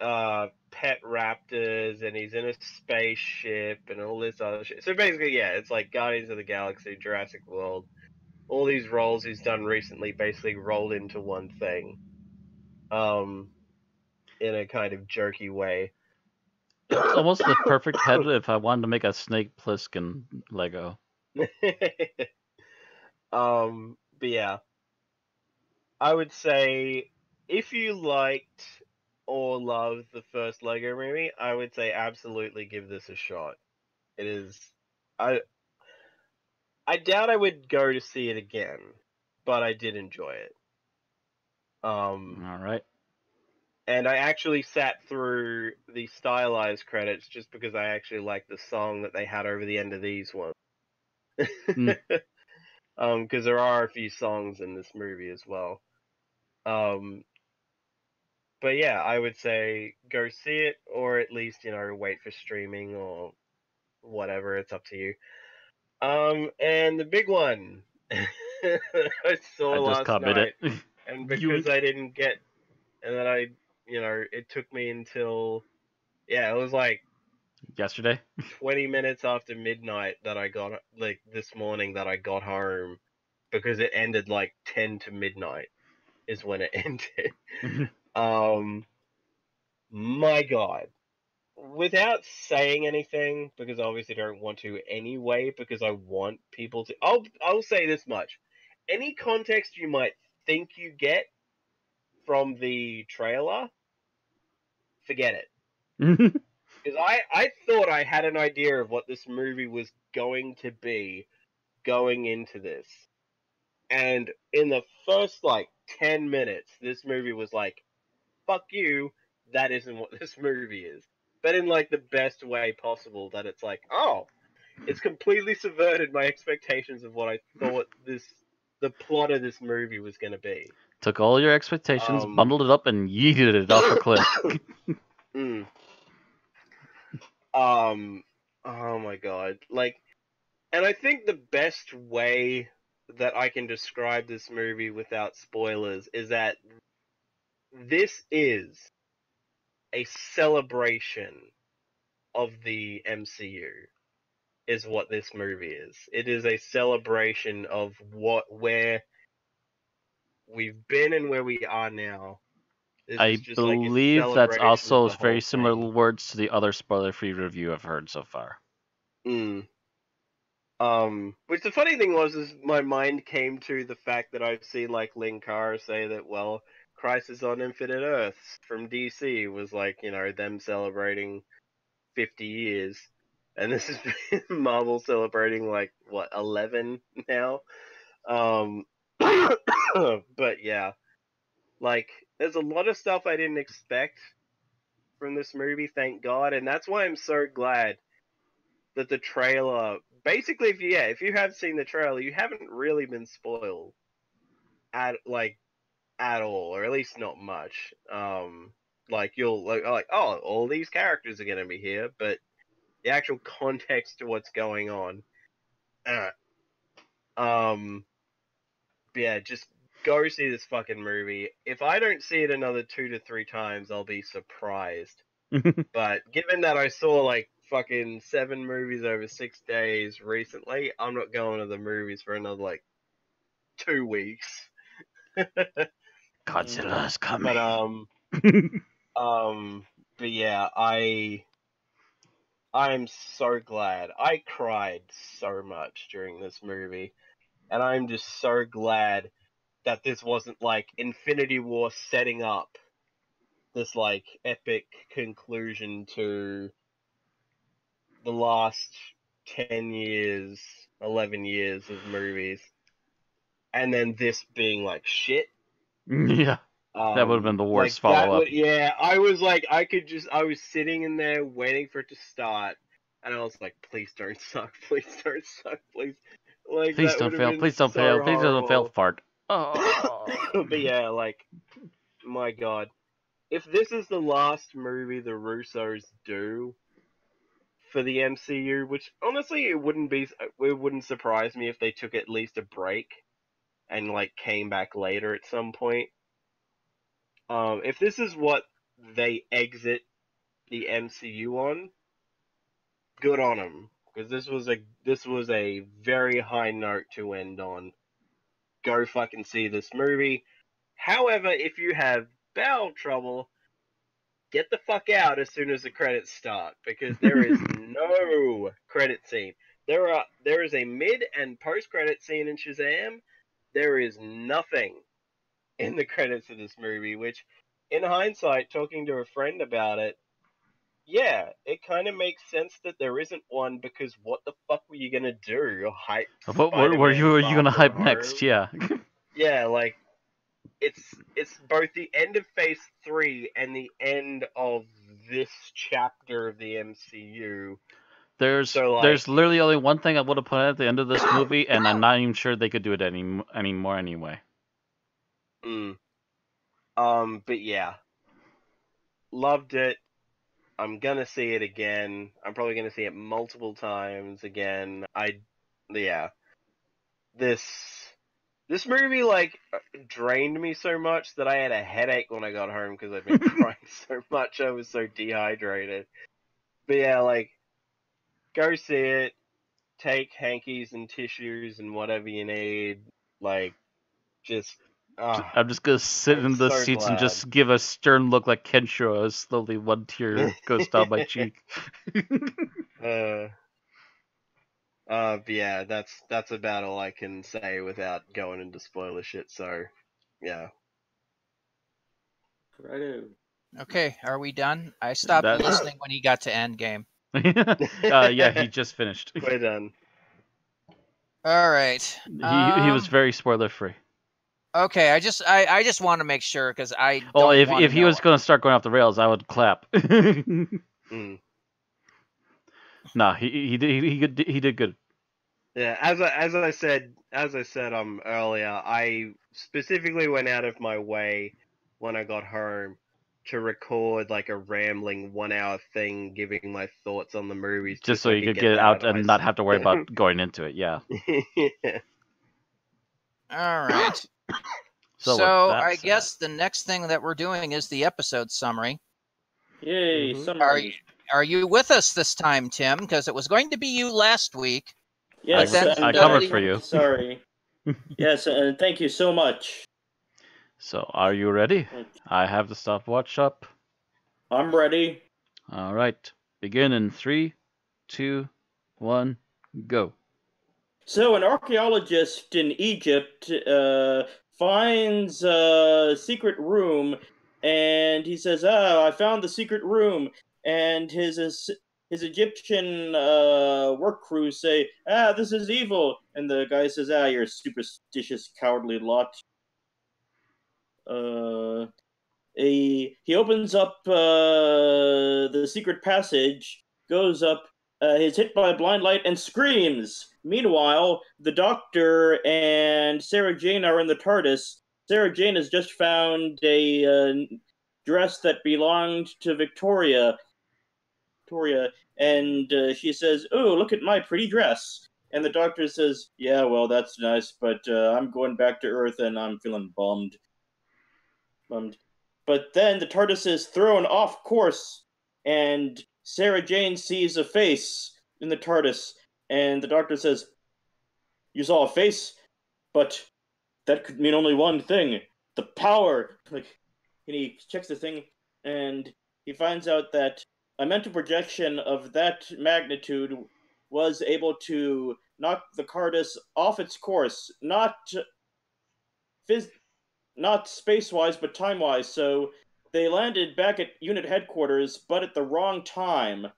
pet raptors and he's in a spaceship and all this other shit. So basically, yeah, it's like Guardians of the Galaxy, Jurassic World, all these roles he's done recently basically rolled into one thing, in a kind of jerky way. It's almost the perfect head if I wanted to make a Snake Plissken Lego. But yeah, I would say if you liked or loved the first Lego movie, I would say absolutely give this a shot. It is, I doubt I would go to see it again, but I did enjoy it. All right. And I actually sat through the stylized credits just because I actually liked the song that they had over the end of these ones. Because there are a few songs in this movie as well. But yeah, I would say go see it, or at least, wait for streaming or whatever. It's up to you. And the big one I saw I just last copied night, it. and because I didn't get, and then it took me until, yeah, it was like Yesterday? 20 minutes after midnight that I got, like, this morning that I got home, because it ended, like, 10 to midnight is when it ended. My God. Without saying anything, because I obviously don't want to anyway, because I want people to... I'll say this much. Any context you might think you get from the trailer, forget it. Because I thought I had an idea of what this movie was going to be going into this. And in the first, like, 10 minutes, this movie was like, fuck you, that isn't what this movie is. But in, like, the best way possible, that it's like, oh, it's completely subverted my expectations of what I thought the plot of this movie was going to be. Took all your expectations, bundled it up, and yeeted it off a cliff. Oh my God. Like, and I think the best way that I can describe this movie without spoilers is that this is a celebration of the MCU, is what this movie is. It is a celebration of where we've been and where we are now. This I is just like a believe that's celebration of also the very whole similar thing. words to the other spoiler-free review I've heard so far. Which the funny thing was, is my mind came to the fact that I've seen, like, Linkara say that, well, Crisis on Infinite Earths from DC was, like, you know, them celebrating 50 years. And this has been Marvel celebrating, like, what, 11 now? But yeah, like, there's a lot of stuff I didn't expect from this movie, thank God, and that's why I'm so glad that the trailer, basically, if you have seen the trailer, you haven't really been spoiled at all, or at least not much. Like, you'll like, oh, all these characters are gonna be here, but the actual context to what's going on, yeah, just go see this fucking movie. If I don't see it another 2 to 3 times, I'll be surprised. But given that I saw, like, fucking 7 movies over 6 days recently, I'm not going to the movies for another, like, 2 weeks. Godzilla's coming. But yeah, I'm so glad. I cried so much during this movie, and I'm just so glad that this wasn't, like, Infinity War setting up this, like, epic conclusion to the last 10 years, 11 years of movies, and then this being, like, shit. Yeah, that would have been the worst like, follow-up. Yeah, I was like, I was sitting in there waiting for it to start, and I was like, please don't suck, please don't suck, please. Like, Please that don't would have fail, been please don't so fail, please don't fail, horrible. fart. Oh. But yeah, like, my God. If this is the last movie the Russos do for the MCU, which honestly it wouldn't surprise me if they took at least a break and, like, came back later at some point. If this is what they exit the MCU on, good on them, because this was a very high note to end on. Go fucking see this movie. However, if you have bowel trouble, get the fuck out as soon as the credits start, because there is no credit scene. There is a mid and post credit scene in Shazam. There is nothing in the credits of this movie, which, in hindsight, talking to a friend about it, yeah, it kind of makes sense that there isn't one, because what the fuck were you gonna do? Hype What were Spider-Man you gonna Far hype From next? Home? Yeah. Yeah, like, it's both the end of Phase 3 and the end of this chapter of the MCU. There's literally only one thing I would have put at the end of this movie, and I'm not even sure they could do it anymore anyway. But yeah, loved it. I'm gonna see it again. I'm probably gonna see it multiple times again. Yeah, this movie, like, drained me so much that I had a headache when I got home because I've been crying so much. I was so dehydrated. But yeah, like, go see it. Take hankies and tissues and whatever you need. Like, just. I'm just gonna sit I'm in the so seats and glad. just give a stern look like Kenshiro as slowly one tear goes down my cheek. But yeah, that's about all I can say without going into spoiler shit. So, yeah. Righto. Okay, are we done? I stopped That- listening when he got to Endgame. Yeah, he just finished. We're done. All right. He was very spoiler free. Okay, I just want to make sure because I Well, don't want to if he know. was gonna start going off the rails, I would clap. Mm. Nah, he did good. Yeah, as I said earlier, I specifically went out of my way when I got home to record like a rambling 1 hour thing, giving my thoughts on the movies, Just so you I could get get it that out of my and not have to worry about going into it. Yeah. yeah. All right. So, So with that I said- guess the next thing that we're doing is the episode summary. Yay, Mhm. summary. Are you with us this time, Tim? Because it was going to be you last week. Yes, then and, I covered for you. Sorry. Yes, and thank you so much. So, are you ready? I have the stopwatch up. I'm ready. All right. Begin in 3, 2, 1, go. So, an archaeologist in Egypt finds a secret room, and he says, "Ah, I found the secret room." And his Egyptian work crew say, "Ah, this is evil." And the guy says, "Ah, you're a superstitious, cowardly lot." He opens up the secret passage, goes up, is hit by a blind light, and screams. Meanwhile, the Doctor and Sarah Jane are in the TARDIS. Sarah Jane has just found a dress that belonged to Victoria, and she says, "Oh, look at my pretty dress." And the Doctor says, "Yeah, well, that's nice, but I'm going back to Earth, and I'm feeling bummed." But then the TARDIS is thrown off course, and Sarah Jane sees a face in the TARDIS, and the Doctor says, "You saw a face, but that could mean only one thing: the power." And he checks the thing, and he finds out that a mental projection of that magnitude was able to knock the TARDIS off its course, not space-wise, but time-wise. So they landed back at unit headquarters, but at the wrong time.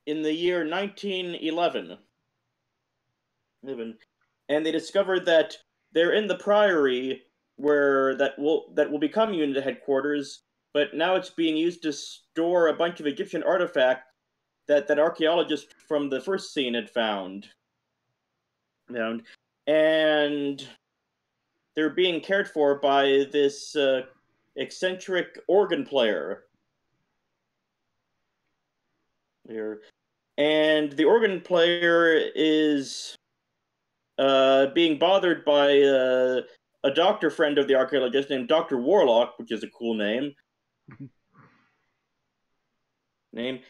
In the year 1911. And they discovered that they're in the Priory, where that will become unit headquarters, but now it's being used to store a bunch of Egyptian artifacts that archaeologist from the first scene had found. And they're being cared for by this eccentric organ player. Here. And the organ player is being bothered by a doctor friend of the archaeologist named Dr. Warlock, which is a cool name,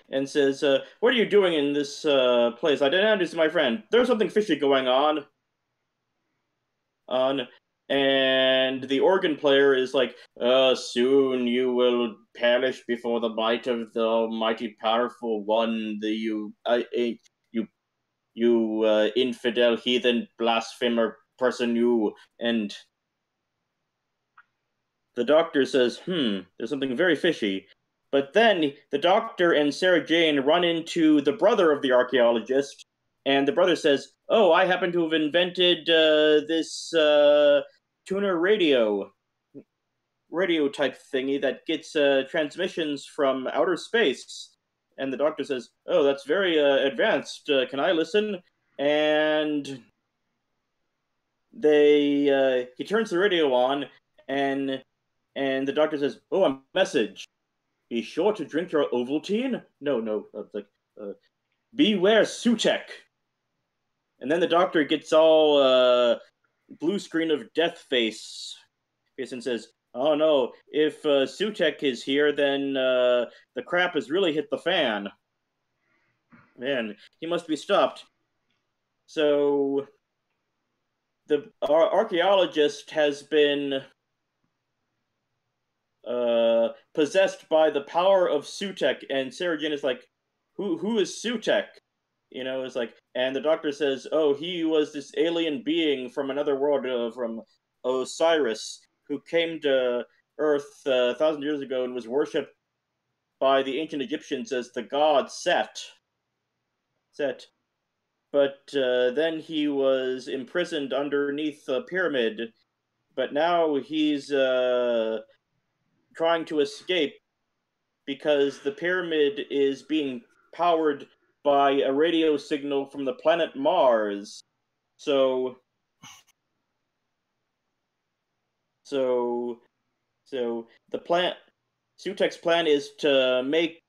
and says, "What are you doing in this place? I didn't introduce my friend. There's something fishy going on." And the organ player is like, "Soon you will perish before the might of the almighty powerful one, you infidel, heathen, blasphemer person, you." And the Doctor says, "There's something very fishy." But then the Doctor and Sarah Jane run into the brother of the archaeologist, and the brother says, "Oh, I happen to have invented this tuner radio type thingy that gets transmissions from outer space." And the Doctor says, "Oh, that's very advanced. Can I listen?" And he turns the radio on, and the Doctor says, "Oh, a message. Be sure to drink your Ovaltine." No, beware Sutek. And then the Doctor gets all blue screen of death face and says, oh no, if Sutek is here, then the crap has really hit the fan. Man, he must be stopped. So our archaeologist has been possessed by the power of Sutek, and Sarah Jane is like, who is Sutek? It's like, and the doctor says, oh, he was this alien being from another world, from Osiris, who came to Earth 1,000 years ago and was worshipped by the ancient Egyptians as the god Set. But then he was imprisoned underneath a pyramid. But now he's trying to escape because the pyramid is being powered by a radio signal from the planet Mars. So the plan, Sutek's plan is to make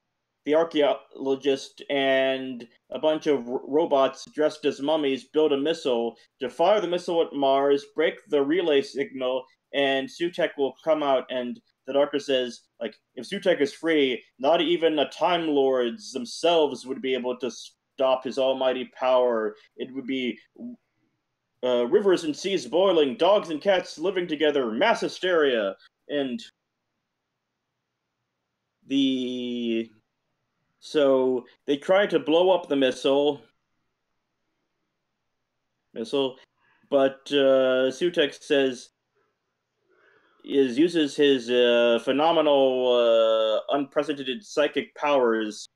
the archaeologist and a bunch of robots dressed as mummies build a missile to fire the missile at Mars, break the relay signal, and Sutek will come out. And the doctor says, like, if Sutek is free, not even the Time Lords themselves would be able to stop his almighty power. It would be rivers and seas boiling, dogs and cats living together, mass hysteria, and so they try to blow up the missile, but Sutek says uses his phenomenal, unprecedented psychic powers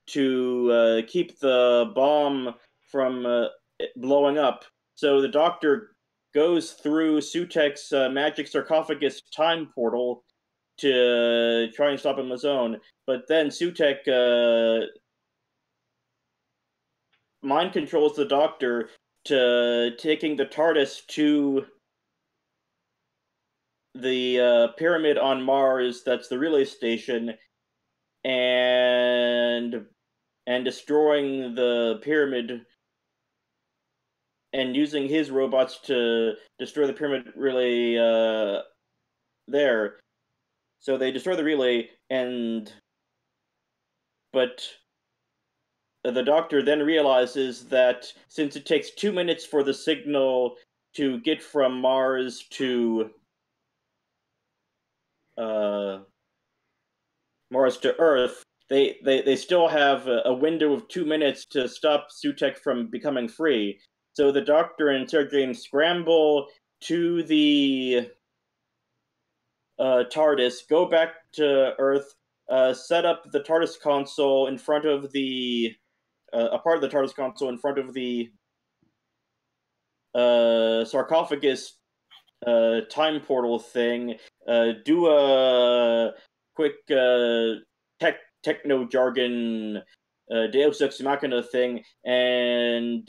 to keep the bomb from blowing up. So the doctor goes through Sutek's magic sarcophagus time portal to try and stop him on his own. But then Sutek mind controls the doctor to taking the TARDIS to the pyramid on Mars that's the relay station, and destroying the pyramid and using his robots to destroy the pyramid relay there. So they destroy the relay, but the doctor then realizes that since it takes 2 minutes for the signal to get from Mars to Earth, they still have a window of 2 minutes to stop Sutek from becoming free. So the doctor and Sarah Jane scramble to the TARDIS, go back to Earth, set up the TARDIS console in front of the a part of the TARDIS console in front of the sarcophagus time portal thing, do a quick techno jargon Deus Ex Machina thing, and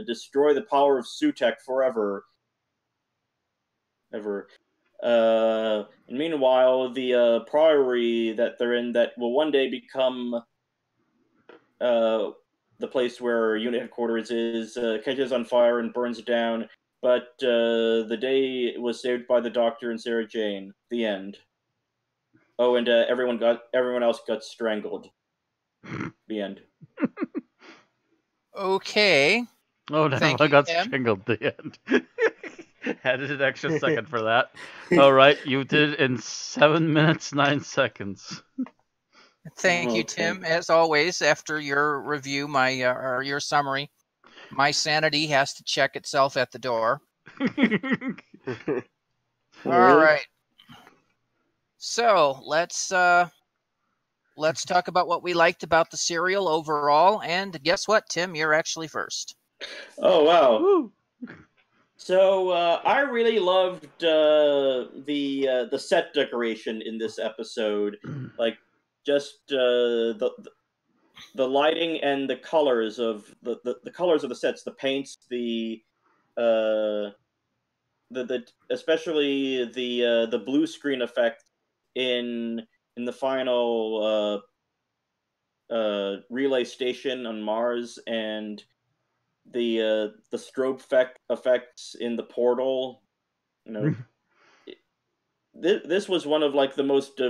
destroy the power of Sutek forever. And meanwhile, the priory that they're in, that will one day become the place where unit headquarters is, catches on fire and burns down. But the day was saved by the Doctor and Sarah Jane. The end. Oh, and everyone else got strangled. The end. Okay. Oh no, Thank I you, got Tim. strangled at the end. Added an extra second for that. All right, you did it in 7 minutes 9 seconds. Thank you, Okay. Tim. As always, after your review, or your summary, my sanity has to check itself at the door. All right. So let's talk about what we liked about the serial overall. And guess what, Tim? You're actually first. Oh wow. Woo. So I really loved the set decoration in this episode, like just the lighting and the colors of the colors of the sets, the paints, the especially the blue screen effect in the final relay station on Mars, and the strobe effects in the portal. this was one of like the most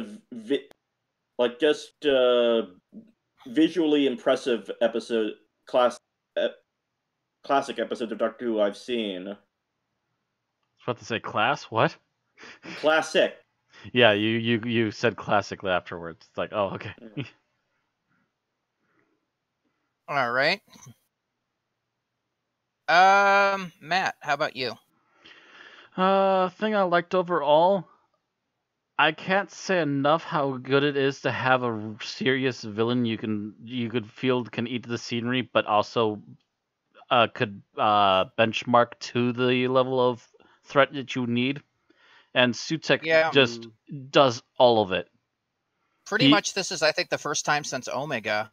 visually impressive classic episodes of Doctor Who I've seen. I was about to say class. What? Classic. Yeah, you said classically afterwards. It's like, oh, okay. Yeah. All right. Matt, how about you? Thing I liked overall, I can't say enough how good it is to have a serious villain you could feel can eat the scenery, but also could benchmark to the level of threat that you need. And Sutek Yeah. just does all of it. Pretty much this is, I think, the first time since Omega.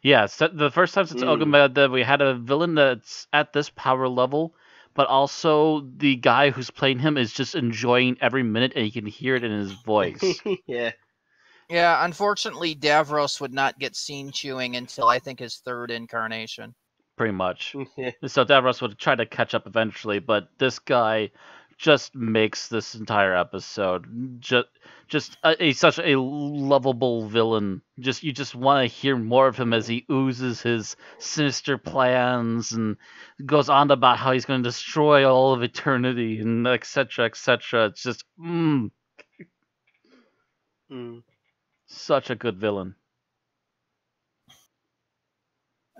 Yeah, so the first time since Omega that we had a villain that's at this power level, but also the guy who's playing him is just enjoying every minute, and you can hear it in his voice. Yeah. Yeah, unfortunately, Davros would not get seen chewing until, I think, his third incarnation. Pretty much. Yeah. So Davros would try to catch up eventually, but this guy just makes this entire episode just such a lovable villain. You just want to hear more of him as he oozes his sinister plans and goes on about how he's going to destroy all of eternity and etc. etc. It's just such a good villain.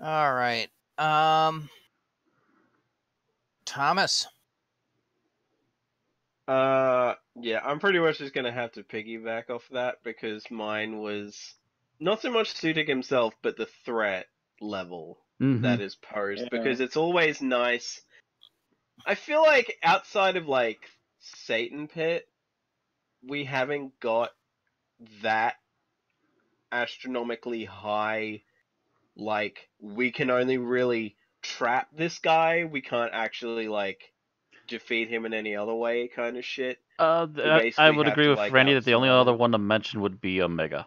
All right. Thomas. Yeah, I'm pretty much just gonna have to piggyback off that because mine was not so much Sudik himself, but the threat level that is posed. Yeah. Because it's always nice. I feel like outside of like Satan Pit, we haven't got that astronomically high. Like we can only really trap this guy. We can't actually like defeat him in any other way, kind of shit. I would agree with Randy that the only other one to mention would be Omega.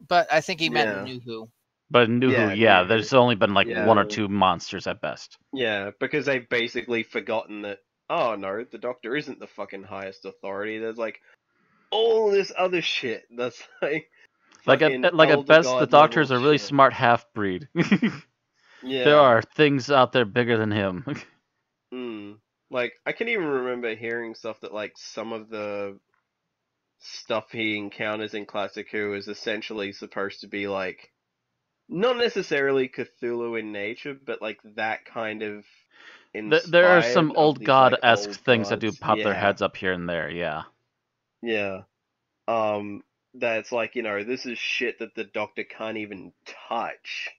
But I think he meant Yeah. New Who. But New Who, Yeah, there's only been like Yeah. one or two monsters at best. Yeah, because they've basically forgotten that, oh no, the Doctor isn't the fucking highest authority. There's like all this other shit that's like fucking at elder best, the god Doctor is a level really shit. smart half-breed. Yeah. There are things out there bigger than him. Like, I can even remember hearing stuff that, like, some of the stuff he encounters in Classic Who is essentially supposed to be, like, not necessarily Cthulhu in nature, but, like, that kind of There are some inspired of old these, god-esque old things that do gods. pop their Yeah. heads up here and there, yeah. Yeah. That's like, this is shit that the Doctor can't even touch,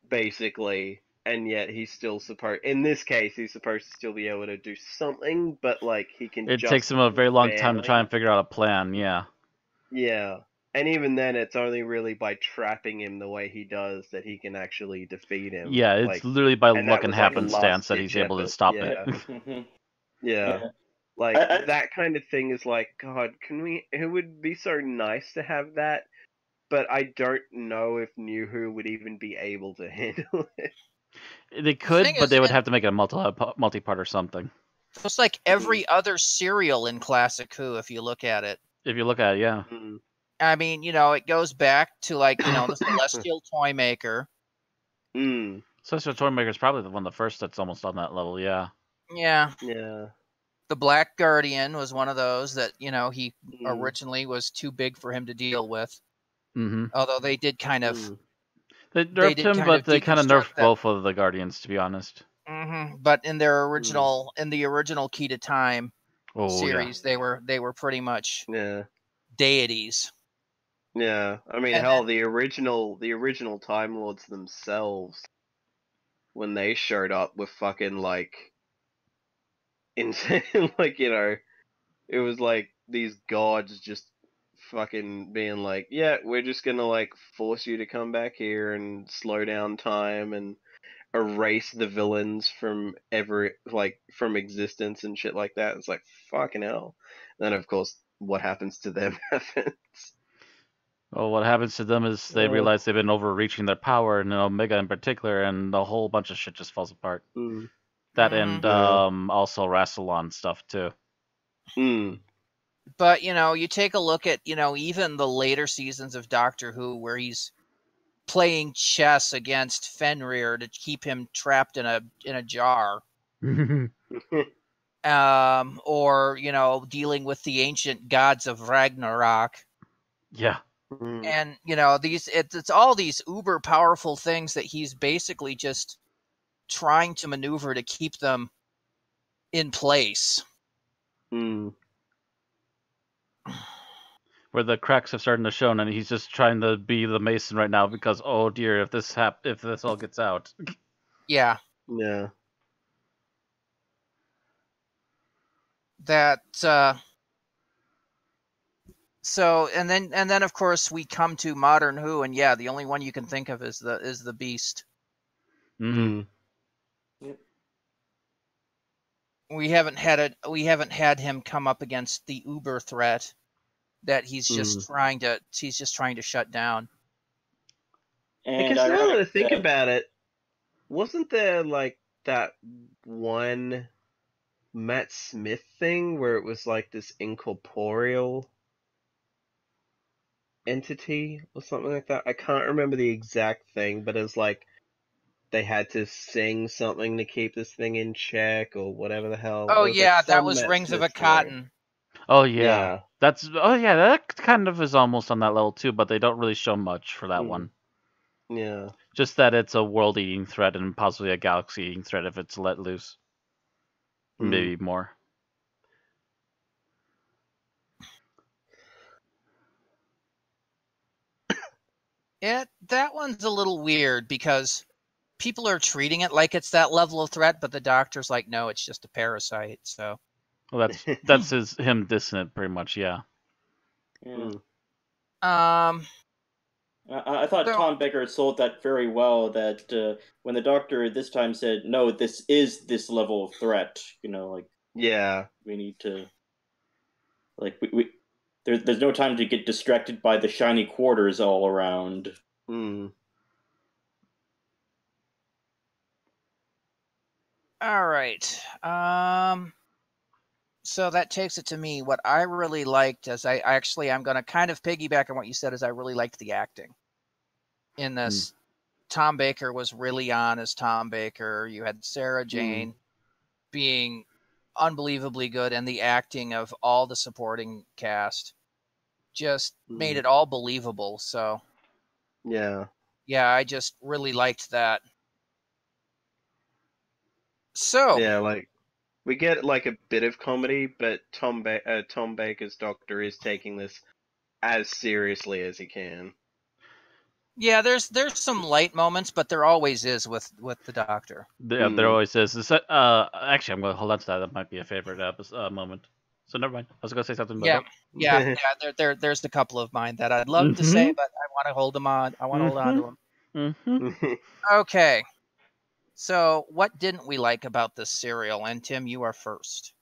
basically. And yet he's still in this case, he's supposed to still be able to do something, but like he can It just takes him a very long time to try barely. and figure out a plan, yeah. Yeah. And even then, it's only really by trapping him the way he does that he can actually defeat him. Yeah, it's like, literally by and luck that and was, like, a happenstance that he's last-ditch able to effort. stop Yeah. it. Yeah. Like, I- that kind of thing is like, God, it would be so nice to have that, but I don't know if New Who would even be able to handle it. They could, thing but is, they would have to make it a multi-part or something. It's like every other serial in Classic Who, if you look at it. If you look at it, yeah. I mean, it goes back to, like, the Celestial Toymaker. Celestial Toymaker is probably one of the first that's almost on that level, yeah. Yeah. Yeah. The Black Guardian was one of those that, he originally was too big for him to deal with. Mm-hmm. Although they did kind of... They nerfed him, but they kind of nerfed both of the Guardians, to be honest. Mm-hmm. But in their original, in the original Key to Time series, they were pretty much deities. Yeah, I mean, hell, the original Time Lords themselves, when they showed up with fucking like insane, like it was like these gods just fucking being like, yeah, we're just gonna like force you to come back here and slow down time and erase the villains from from existence and shit like that. It's like fucking hell. And then of course, what happens to them happens. Well, what happens to them is they realize they've been overreaching their power, and Omega in particular, and a whole bunch of shit just falls apart. That and also Rassilon stuff too. But, you take a look at, even the later seasons of Doctor Who where he's playing chess against Fenrir to keep him trapped in a jar. Or, dealing with the ancient gods of Ragnarok. Yeah. And, it's all these uber powerful things that he's basically just trying to maneuver to keep them in place. Where the cracks have started to show, and he's just trying to be the Mason right now because, oh dear, if this all gets out. Yeah. Yeah. That so and then of course we come to modern Who, and yeah, the only one you can think of is the Beast. Mm-hmm. We haven't had him come up against the uber threat that he's just trying to shut down. And because now that I think about it, wasn't there like that one Matt Smith thing where it was like this incorporeal entity or something like that? I can't remember the exact thing, but it's like they had to sing something to keep this thing in check or whatever the hell. Oh It was yeah, like that some was Matt Rings of Smith a Cotton. Oh yeah. That kind of is almost on that level too, but they don't really show much for that one. Yeah. Just that it's a world-eating threat and possibly a galaxy-eating threat if it's let loose. Maybe more. That one's a little weird because people are treating it like it's that level of threat, but the Doctor's like, no, it's just a parasite. So, well, that's him dissing it pretty much, yeah. I thought Tom Baker sold that very well. That when the Doctor this time said, "No, this is this level of threat," yeah, we need to, there's no time to get distracted by the shiny quarters all around. All right. So that takes it to me. What I really liked is I'm going to kind of piggyback on what you said, is I really liked the acting in this. Tom Baker was really on as Tom Baker. You had Sarah Jane being unbelievably good, and the acting of all the supporting cast just made it all believable. So yeah, I just really liked that. So yeah, like we get like a bit of comedy, but Tom Baker's Doctor is taking this as seriously as he can. Yeah, there's some light moments, but there always is with the Doctor. Yeah, there always is. Actually, I'm going to hold on to that. That might be a favorite moment. So never mind. I was going to say something about that. Yeah. There's a couple of mine that I'd love to say, but I want to hold them on. I want to hold on to them. Okay. So, what didn't we like about this serial? And Tim, you are first.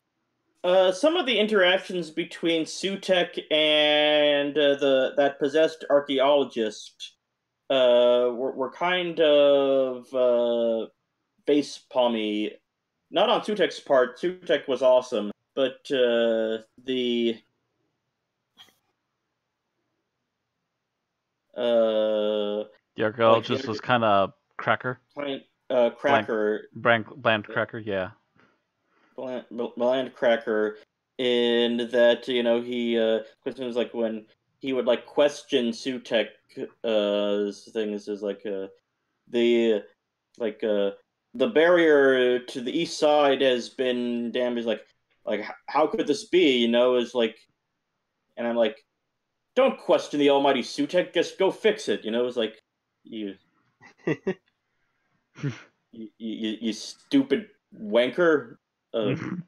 Some of the interactions between Sutek and that possessed archaeologist were kind of face palmy. Not on Sutek's part. Sutek was awesome, but the archaeologist was kind of cracker. Cracker. Bland cracker, yeah. Bland cracker, in that he was like when he would like question Sutek things is like the the barrier to the east side has been damaged, like how could this be, is like, and I'm like, don't question the almighty Sutek, just go fix it, it's like you you stupid wanker. The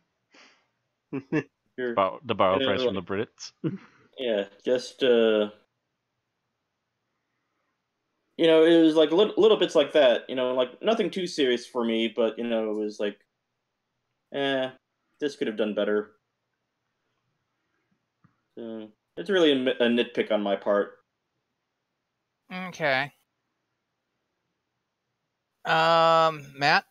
borrow price from the Brits. Yeah, just it was like little bits like that, like nothing too serious for me, but it was like, this could have done better. So it's really a nitpick on my part. Okay. Matt?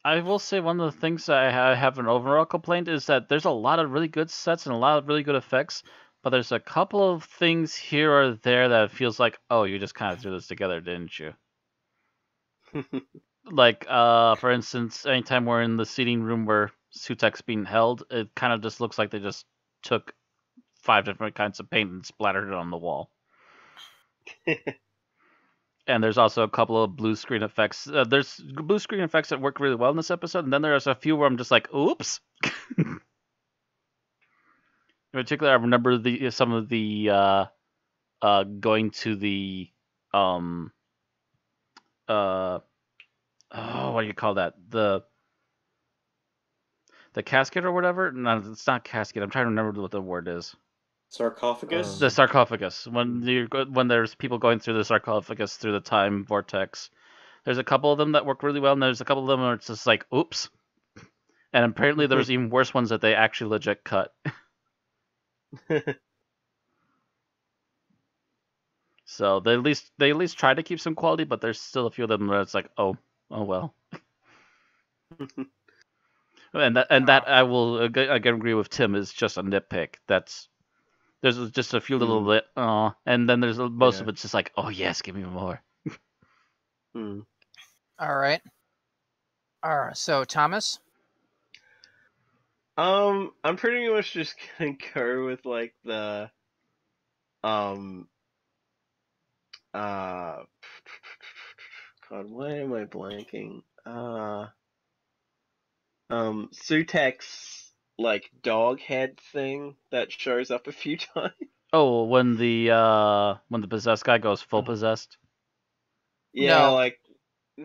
I will say one of the things that I have an overall complaint is that there's a lot of really good sets and a lot of really good effects, but there's a couple of things here or there that it feels like, oh, you just kind of threw this together, didn't you? Like, for instance, anytime we're in the seating room where Sutek's being held, it kind of just looks like they just took 5 different kinds of paint and splattered it on the wall. And there's also a couple of blue screen effects. There's blue screen effects that work really well in this episode, and then there's a few where I'm just like, oops. In particular, I remember some of the going to the oh, what do you call that? The casket or whatever? No, it's not casket. I'm trying to remember what the word is. Sarcophagus? The sarcophagus. When there's people going through the sarcophagus through the time vortex. There's a couple of them that work really well, and there's a couple of them where it's just like, oops. And apparently there's even worse ones that they actually legit cut. So they at least try to keep some quality, but there's still a few of them where it's like, oh well. and that I will again agree with Tim is just a nitpick. There's just a few little bit, and then there's most of it's just like, oh yes, give me more. All right. So Thomas. I'm pretty much just gonna go with like the God, why am I blanking? Sutek's like dog head thing that shows up a few times. Oh, when the possessed guy goes full possessed. Yeah, No. like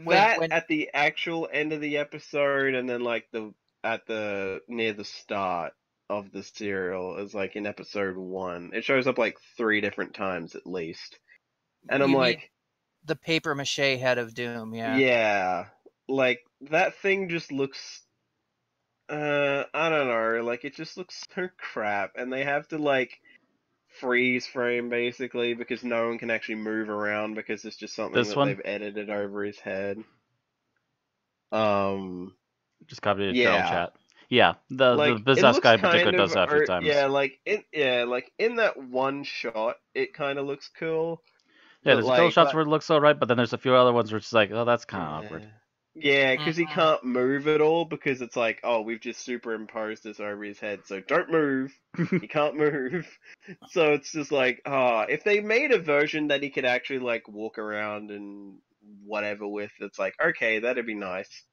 that When- at the actual end of the episode, and then like near the start of the serial is like in episode 1. It shows up like 3 different times at least, and I'm You mean like, the paper mache head of doom, yeah. yeah, like that thing just looks. I don't know, like it just looks so crap, and they have to like freeze frame basically because no one can actually move around because it's just something This that one? they've edited over his head. Just copied it in Yeah. general chat. Yeah, the Like possessed guy in particular does that a few times. Yeah, like in that one shot, it kind of looks cool. Yeah, but, there's a couple like, shots where it looks alright, but then there's a few other ones where it's like, oh, that's kind of awkward. Yeah, because he can't move at all because it's like, oh, we've just superimposed this over his head, so don't move. He can't move. So it's just like, if they made a version that he could actually like walk around and whatever with, it's like, okay, that'd be nice.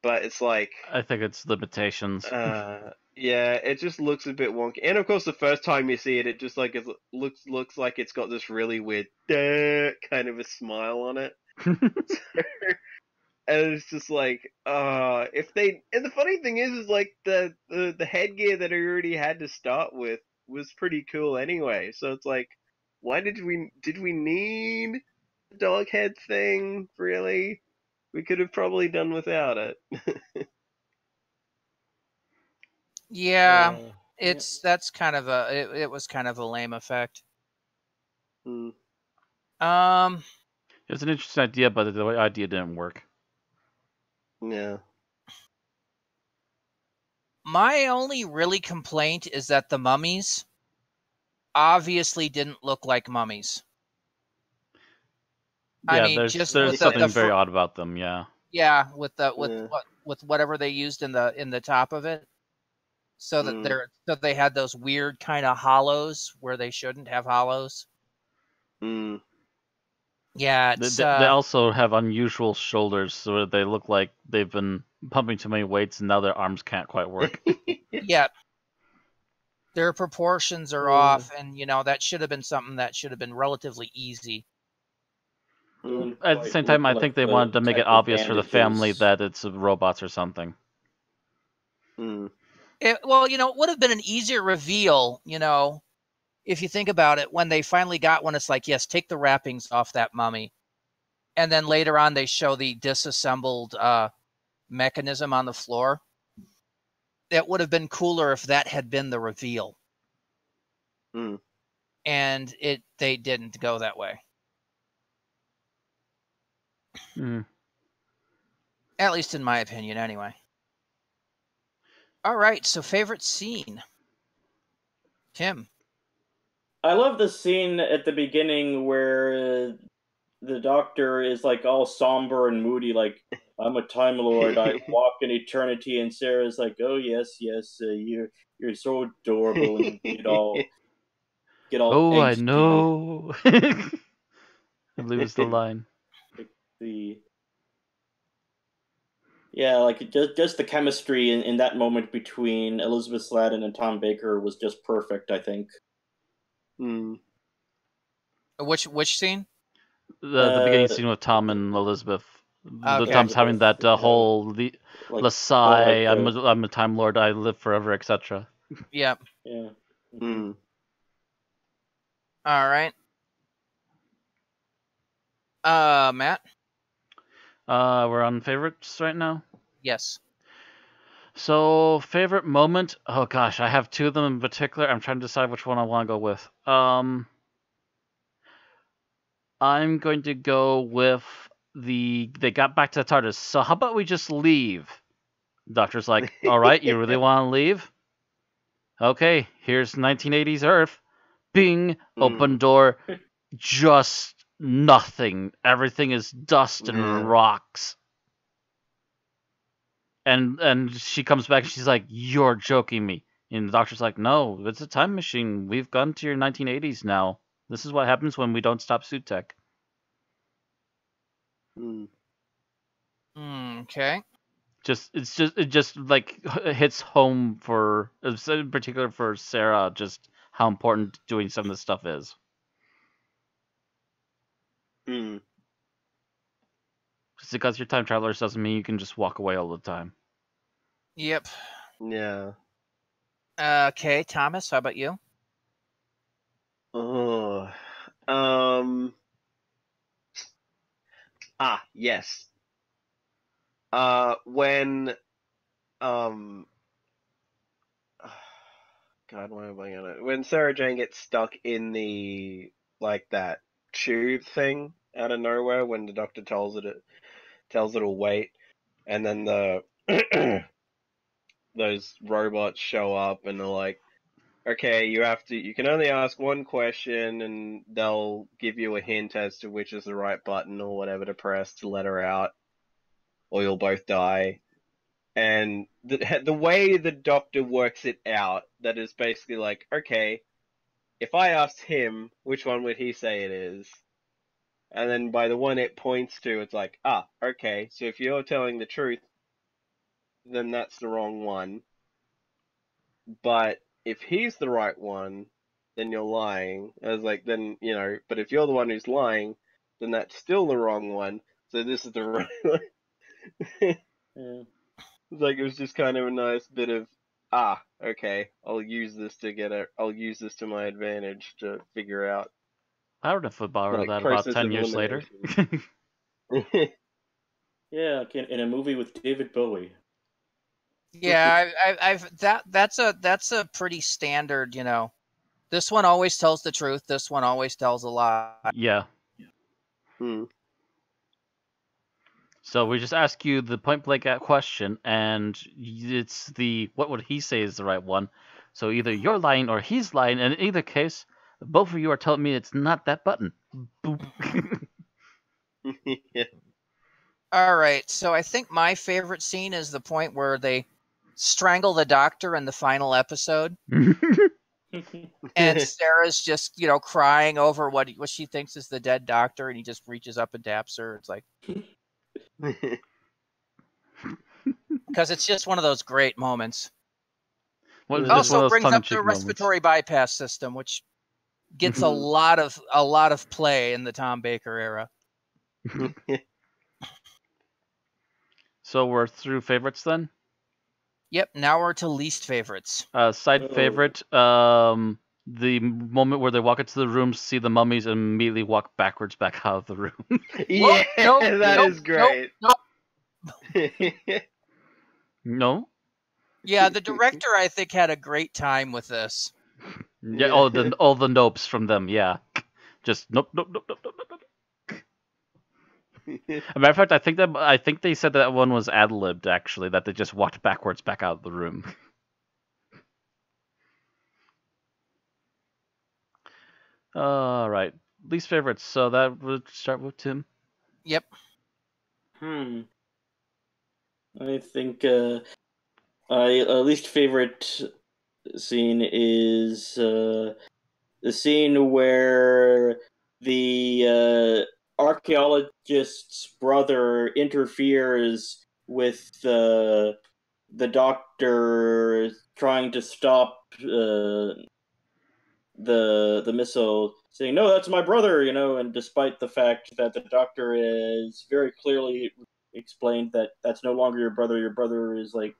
But it's like, I think it's limitations. yeah, it just looks a bit wonky. And of course, the first time you see it, it just like it looks like it's got this really weird kind of a smile on it. And it's just like, if they, and the funny thing is like the headgear that I already had to start with was pretty cool anyway. So it's like, why did we need the dog head thing? Really? We could have probably done without it. Yeah, that's kind of it was kind of a lame effect. It was an interesting idea, but the idea didn't work. Yeah. My only really complaint is that the mummies obviously didn't look like mummies. Yeah, I mean, there's just with something very odd about them. Yeah. Yeah, with whatever they used in the top of it, so that they had those weird kind of hollows where they shouldn't have hollows. Yeah, they also have unusual shoulders, so they look like they've been pumping too many weights, and now their arms can't quite work. Yeah, their proportions are off, and that should have been something that should have been relatively easy. At the same time, I think they wanted to make it obvious for the family that it's robots or something. It would have been an easier reveal, if you think about it, when they finally got one. It's like, yes, take the wrappings off that mummy. And then later on, they show the disassembled mechanism on the floor. It would have been cooler if that had been the reveal. And they didn't go that way. At least in my opinion, anyway. All right, so favorite scene. Tim. I love the scene at the beginning where the Doctor is like all somber and moody, like, I'm a Time Lord, I walk in eternity, and Sarah's like, oh yes, you're so adorable, and get all Oh, I angsty. know. I lose the line. The Yeah, like just the chemistry in that moment between Elizabeth Sladen and Tom Baker was just perfect, I think. Which scene? The beginning scene with Tom and Elizabeth. The Okay. Tom's having that whole like, Lasai, I'm a Time Lord, I live forever, etc. Yeah. Yeah. All right. Matt? We're on favorites right now. Yes. So, favorite moment? Oh gosh, I have two of them in particular. I'm trying to decide which one I want to go with. I'm going to go with they got back to the TARDIS. So how about we just leave? Doctor's like, all right, you really want to leave? Okay, here's 1980s Earth. Bing, open door, just nothing. Everything is dust and rocks. And she comes back and she's like, you're joking me. And the Doctor's like, no, it's a time machine. We've gone to your 1980s now. This is what happens when we don't stop suit tech. Okay. It just like hits home for, in particular for Sarah, just how important doing some of this stuff is. Just because you're time travelers doesn't mean you can just walk away all the time. Yep. Yeah. Okay, Thomas, how about you? Oh. Yes. When God, why am I gonna? When Sarah Jane gets stuck in the that tube thing out of nowhere, when the Doctor tells it to wait, and then the those robots show up and they're like, okay, you can only ask one question, and they'll give you a hint as to which is the right button or whatever to press to let her out, or you'll both die. And the way the Doctor works it out, that is basically like, okay, if I asked him, which one would he say it is? And then by the one it points to, it's like, okay, so if you're telling the truth, then that's the wrong one. But if he's the right one, then you're lying. I was like, then, but if you're the one who's lying, then that's still the wrong one. So this is the right one. Yeah. It was just kind of a nice bit of, okay, I'll use this to my advantage to figure out. I would have borrowed that about process 10 of years later. Yeah, like in a movie with David Bowie. Yeah, that's a pretty standard, This one always tells the truth. This one always tells a lie. Yeah. So we just ask you the point blank question, and it's what would he say is the right one. So either you're lying or he's lying, and in either case, both of you are telling me it's not that button. Boop. Yeah. All right, so I think my favorite scene is the point where they strangle the Doctor in the final episode. And Sarah's just, crying over what she thinks is the dead Doctor, and he just reaches up and taps her. It's like, because it's just one of those great moments. Well, It also brings up the respiratory bypass system, which gets a lot of play in the Tom Baker era. So we're through favorites then? Yep, now we're to least favorites. Side favorite, the moment where they walk into the room, see the mummies, and immediately walk backwards back out of the room. Yeah, that is great. No? Yeah, the director, I think, had a great time with this. Yeah, all the nopes from them, yeah. Just nope. a matter of fact, I think they said that one was ad-libbed, actually, that they just walked backwards back out of the room. All right. Least favorites. So that would start with Tim. Yep. I think my least favorite scene is the scene where the archaeologist's brother interferes with the doctor trying to stop the missile, saying, "No, that's my brother," and despite the fact that the doctor is very clearly explained that that's no longer your brother is like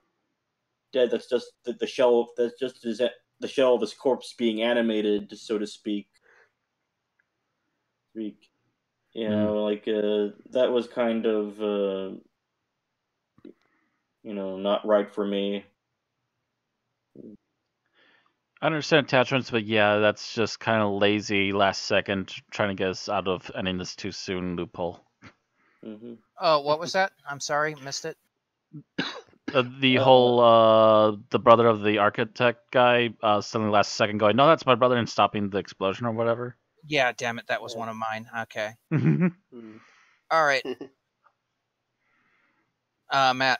dead. That's just the shell. That's just the shell of his corpse being animated, so to speak. Like that was kind of not right for me. I understand attachments, but yeah, that's just kind of lazy last second trying to get us out of ending this too soon loophole. Mm-hmm. Oh, what was that? I'm sorry, missed it. The whole the brother of the architect guy suddenly last second going, no, that's my brother, and stopping the explosion or whatever. Yeah, damn it, that was one of mine. Okay. I'm All right. Matt.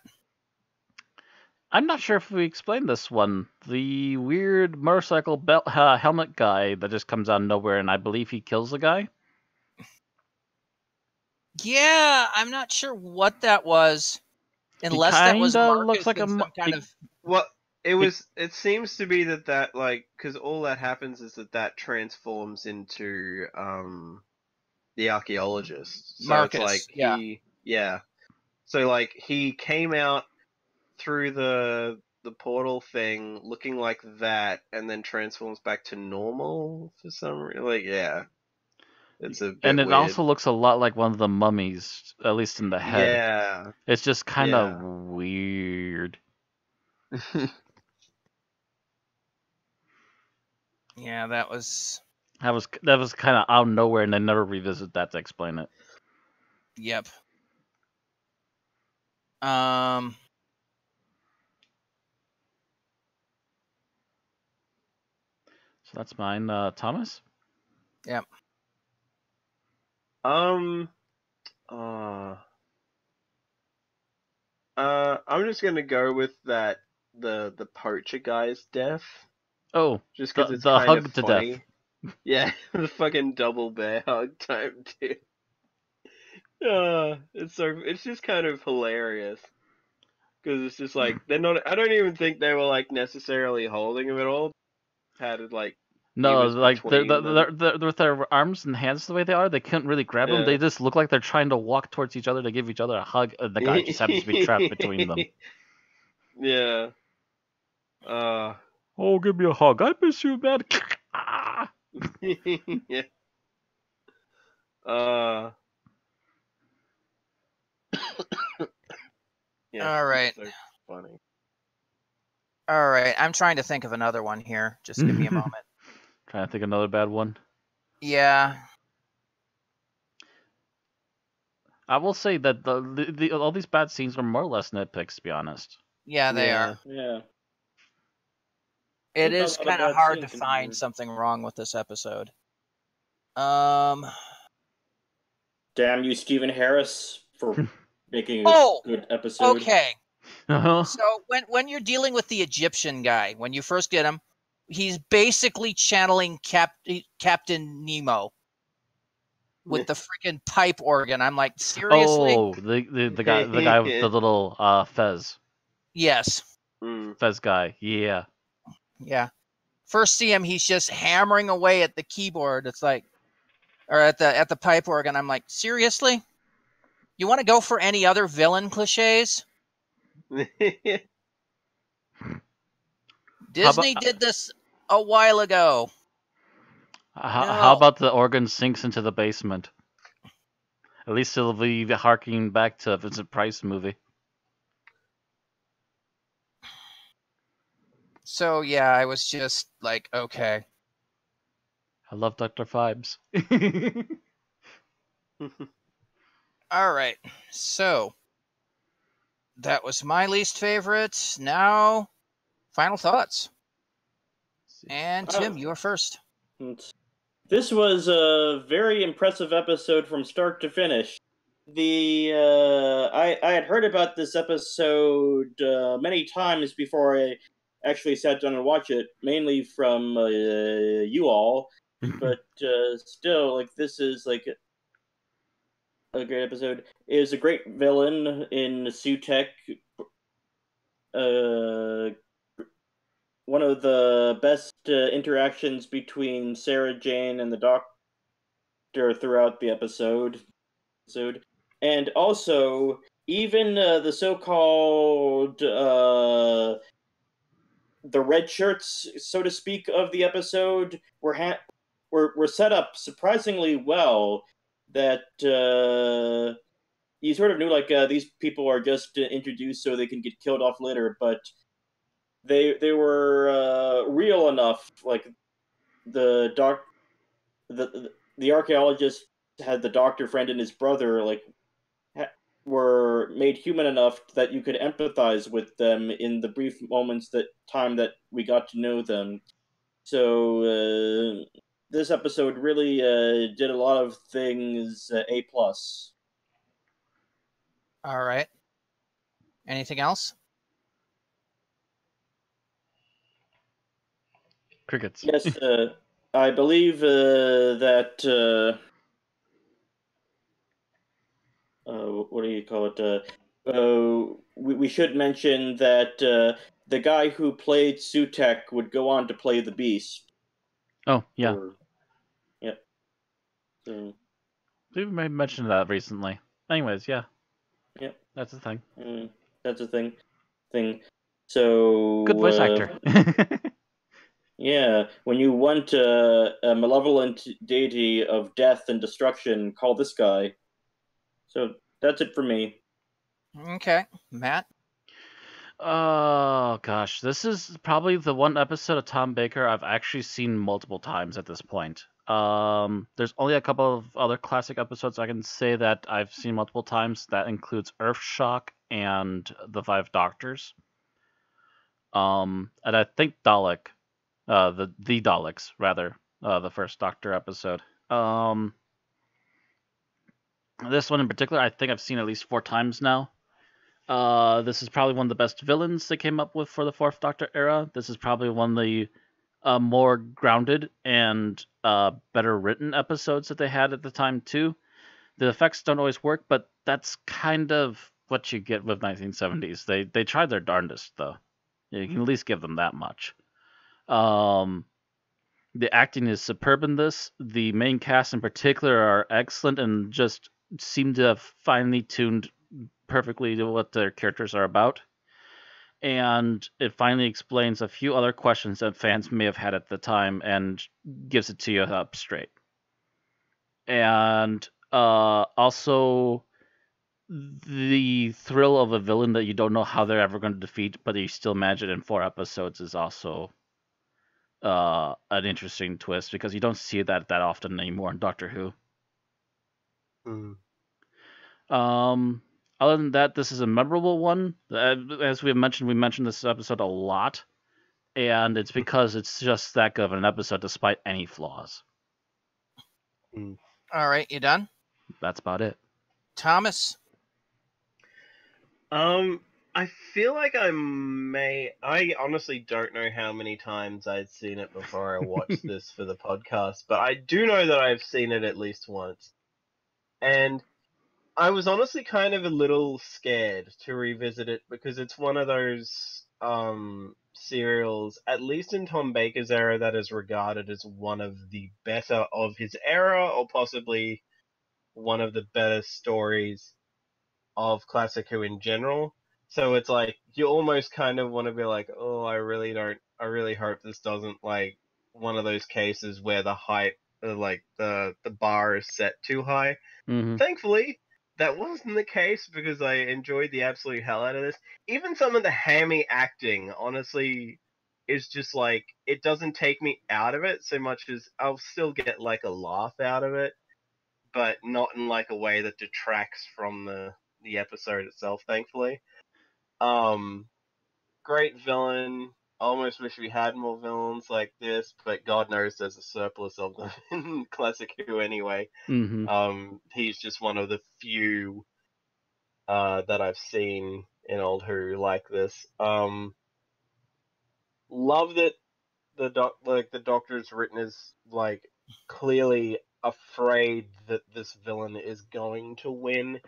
not sure if we explained this one. The weird motorcycle belt helmet guy that just comes out of nowhere, and I believe he kills the guy. Yeah, I'm not sure what that was. Unless that was kinda Marcus looks like in some kind of... Well, it seems to be that like, because all that happens is that transforms into the archaeologist. So Marcus, it's like yeah. So like he came out through the portal thing looking like that, and then transforms back to normal for some reason. Like, yeah, it's a bit And it weird. also looks a lot like one of the mummies, at least in the head. Yeah, It's just kind of Yeah. weird. Yeah, that was... That was kind of out of nowhere, and they never revisit that to explain it. Yep. So that's mine. Thomas? Yep. I'm just gonna go with that the poacher guy's death, Oh, just because it's the kind hug of to funny. death. Yeah, the fucking double bear hug time too. It's just kind of hilarious because it's just like they're not. I don't even think they were like necessarily holding him at all. Had it like No, was like between them. they're with their arms and hands the way they are, they couldn't really grab them. Yeah. They just look like they're trying to walk towards each other to give each other a hug. The guy just happens to be trapped between them. Yeah. Oh, give me a hug. I miss you, man. Ah. Yeah. Yeah. All right. So funny. All right. I'm trying to think of another one here. Just give me a moment. Trying to think of another bad one. Yeah. I will say that all these bad scenes are more or less nitpicks, to be honest. Yeah, they are. Yeah. It There's is not a lot of kind of bad hard to scenes in find here. something wrong with this episode. Damn you, Stephen Harris, for making a Oh, good episode. Okay. Uh-huh. So when you're dealing with the Egyptian guy, when you first get him, he's basically channeling Captain Nemo with the freaking pipe organ. I'm like, seriously? Oh, the guy with the little fez. Yes. Fez guy. Yeah. Yeah. First see him, he's just hammering away at the keyboard. It's like, or at the pipe organ. I'm like, seriously? You want to go for any other villain cliches? Disney did this a while ago. How about the organ sinks into the basement? At least it'll be harking back to a Vincent Price movie. So yeah, I was just like, okay. I love Dr. Phibes. All right. So that was my least favorite. Now, final thoughts. And Tim, you're first. This was a very impressive episode from start to finish. I had heard about this episode many times before I actually sat down and watched it, mainly from you all. But still, like, this is like a great episode. It is a great villain in Sutek. One of the best interactions between Sarah Jane and the Doctor throughout the episode. And also, even the so-called the red shirts, so to speak, of the episode were set up surprisingly well. That you sort of knew, like, these people are just introduced so they can get killed off later, but they were real enough. Like the the archaeologist had the doctor friend and his brother, like, were made human enough that you could empathize with them in the brief moments that we got to know them. So this episode really did a lot of things A plus. All right. Anything else? Crickets. Yes, I believe that. What do you call it? We should mention that the guy who played Sutek would go on to play the Beast. Oh, yeah. Yep. So, We may have mentioned that recently. Anyways, yeah. Yep. That's the thing. That's a thing. So good voice actor. Yeah, when you want a malevolent deity of death and destruction, call this guy. So that's it for me. Okay. Matt? Oh gosh, this is probably the one episode of Tom Baker I've actually seen multiple times at this point. There's only a couple of other classic episodes I can say that I've seen multiple times. That includes Earthshock and The Five Doctors. And I think Dalek, the Daleks rather, the first Doctor episode. This one in particular, I think I've seen at least 4 times now. This is probably one of the best villains they came up with for the Fourth Doctor era. This is probably one of the more grounded and better written episodes that they had at the time too. The effects don't always work, but that's kind of what you get with 1970s. They tried their darndest though. You can at least give them that much. The acting is superb in this. The main cast in particular are excellent and just seem to have finely tuned perfectly to what their characters are about. And it finally explains a few other questions that fans may have had at the time and gives it to you up straight. And also the thrill of a villain that you don't know how they're ever going to defeat, but you still manage it in 4 episodes is also an interesting twist, because you don't see that often anymore in Doctor Who. Other than that, this is a memorable one. As we mentioned, we mentioned this episode a lot, and it's because it's just that good of an episode despite any flaws. All right, you done? That's about it. Thomas? I feel like I honestly don't know how many times I'd seen it before I watched this for the podcast, but I do know that I've seen it at least once. And I was honestly kind of a little scared to revisit it because it's one of those serials, at least in Tom Baker's era, that is regarded as one of the better of his era, or possibly one of the better stories of Classic Who in general. So it's like, you almost kind of want to be like, oh, I really hope this doesn't, like, one of those cases where the height, like, the bar is set too high. Mm-hmm. Thankfully, that wasn't the case, because I enjoyed the absolute hell out of this. Even some of the hammy acting, honestly, is just like, it doesn't take me out of it so much as I'll still get, like, a laugh out of it. but not in like a way that detracts from the episode itself, thankfully. Great villain. Almost wish we had more villains like this, but God knows there's a surplus of them in Classic Who anyway. He's just one of the few that I've seen in Old Who like this. Love that the Doctor's written as like clearly afraid that this villain is going to win,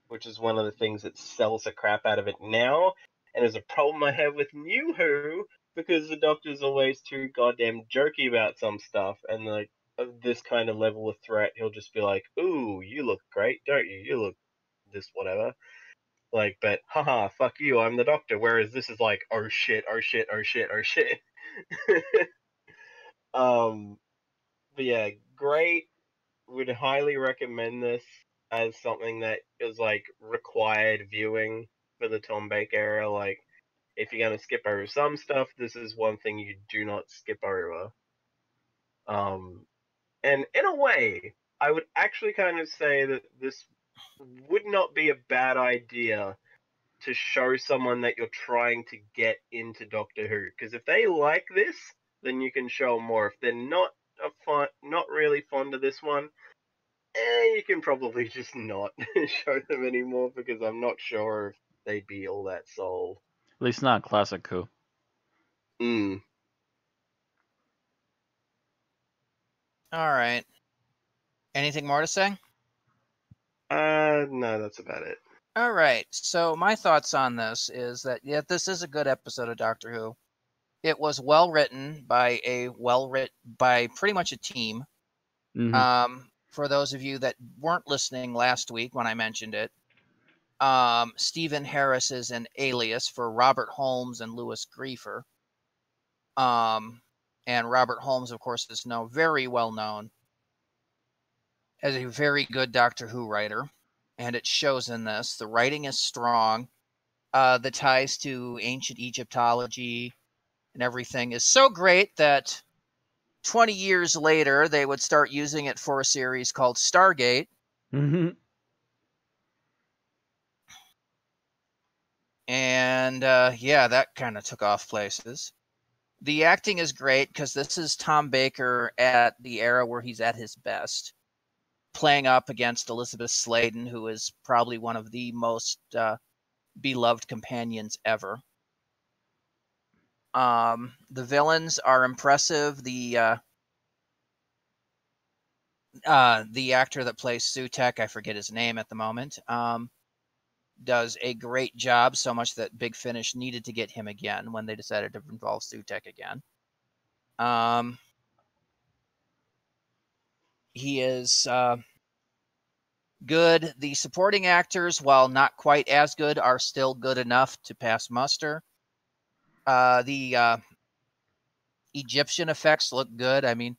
which is one of the things that sells the crap out of it now, and is a problem I have with New Who because the Doctor's always too goddamn jerky about some stuff, and like this kind of level of threat, he'll just be like, "Ooh, you look great, don't you? You look this whatever." Like, but haha, fuck you, I'm the Doctor. Whereas this is like, oh shit, oh shit, oh shit, oh shit. But yeah, great. Would highly recommend this as something that is like required viewing for the Tom Baker era. Like, if you're gonna skip over some stuff, this is one thing you do not skip over. And in a way, I would actually kind of say that this would not be a bad idea to show someone that you're trying to get into Doctor Who. Because if they like this, then you can show them more. If they're not really fond of this one, you can probably just not show them anymore because I'm not sure if they'd be all that sold. At least not Classic Who. All right. Anything more to say? No, that's about it. All right. So my thoughts on this is that this is a good episode of Doctor Who. It was well written by by pretty much a team. For those of you that weren't listening last week when I mentioned it, Stephen Harris is an alias for Robert Holmes and Louis Griefer. And Robert Holmes, of course, is very well known as a very good Doctor Who writer, and it shows in this. The writing is strong. The ties to ancient Egyptology and everything is so great that 20 years later, they would start using it for a series called Stargate. And that kind of took off places. The acting is great because this is Tom Baker at the era where he's at his best, playing up against Elizabeth Sladen, who is probably one of the most beloved companions ever. The villains are impressive. The actor that plays Sutek, I forget his name at the moment, does a great job, so much that Big Finish needed to get him again when they decided to involve Sutek again. He is good. The supporting actors, while not quite as good, are still good enough to pass muster. The Egyptian effects look good. I mean,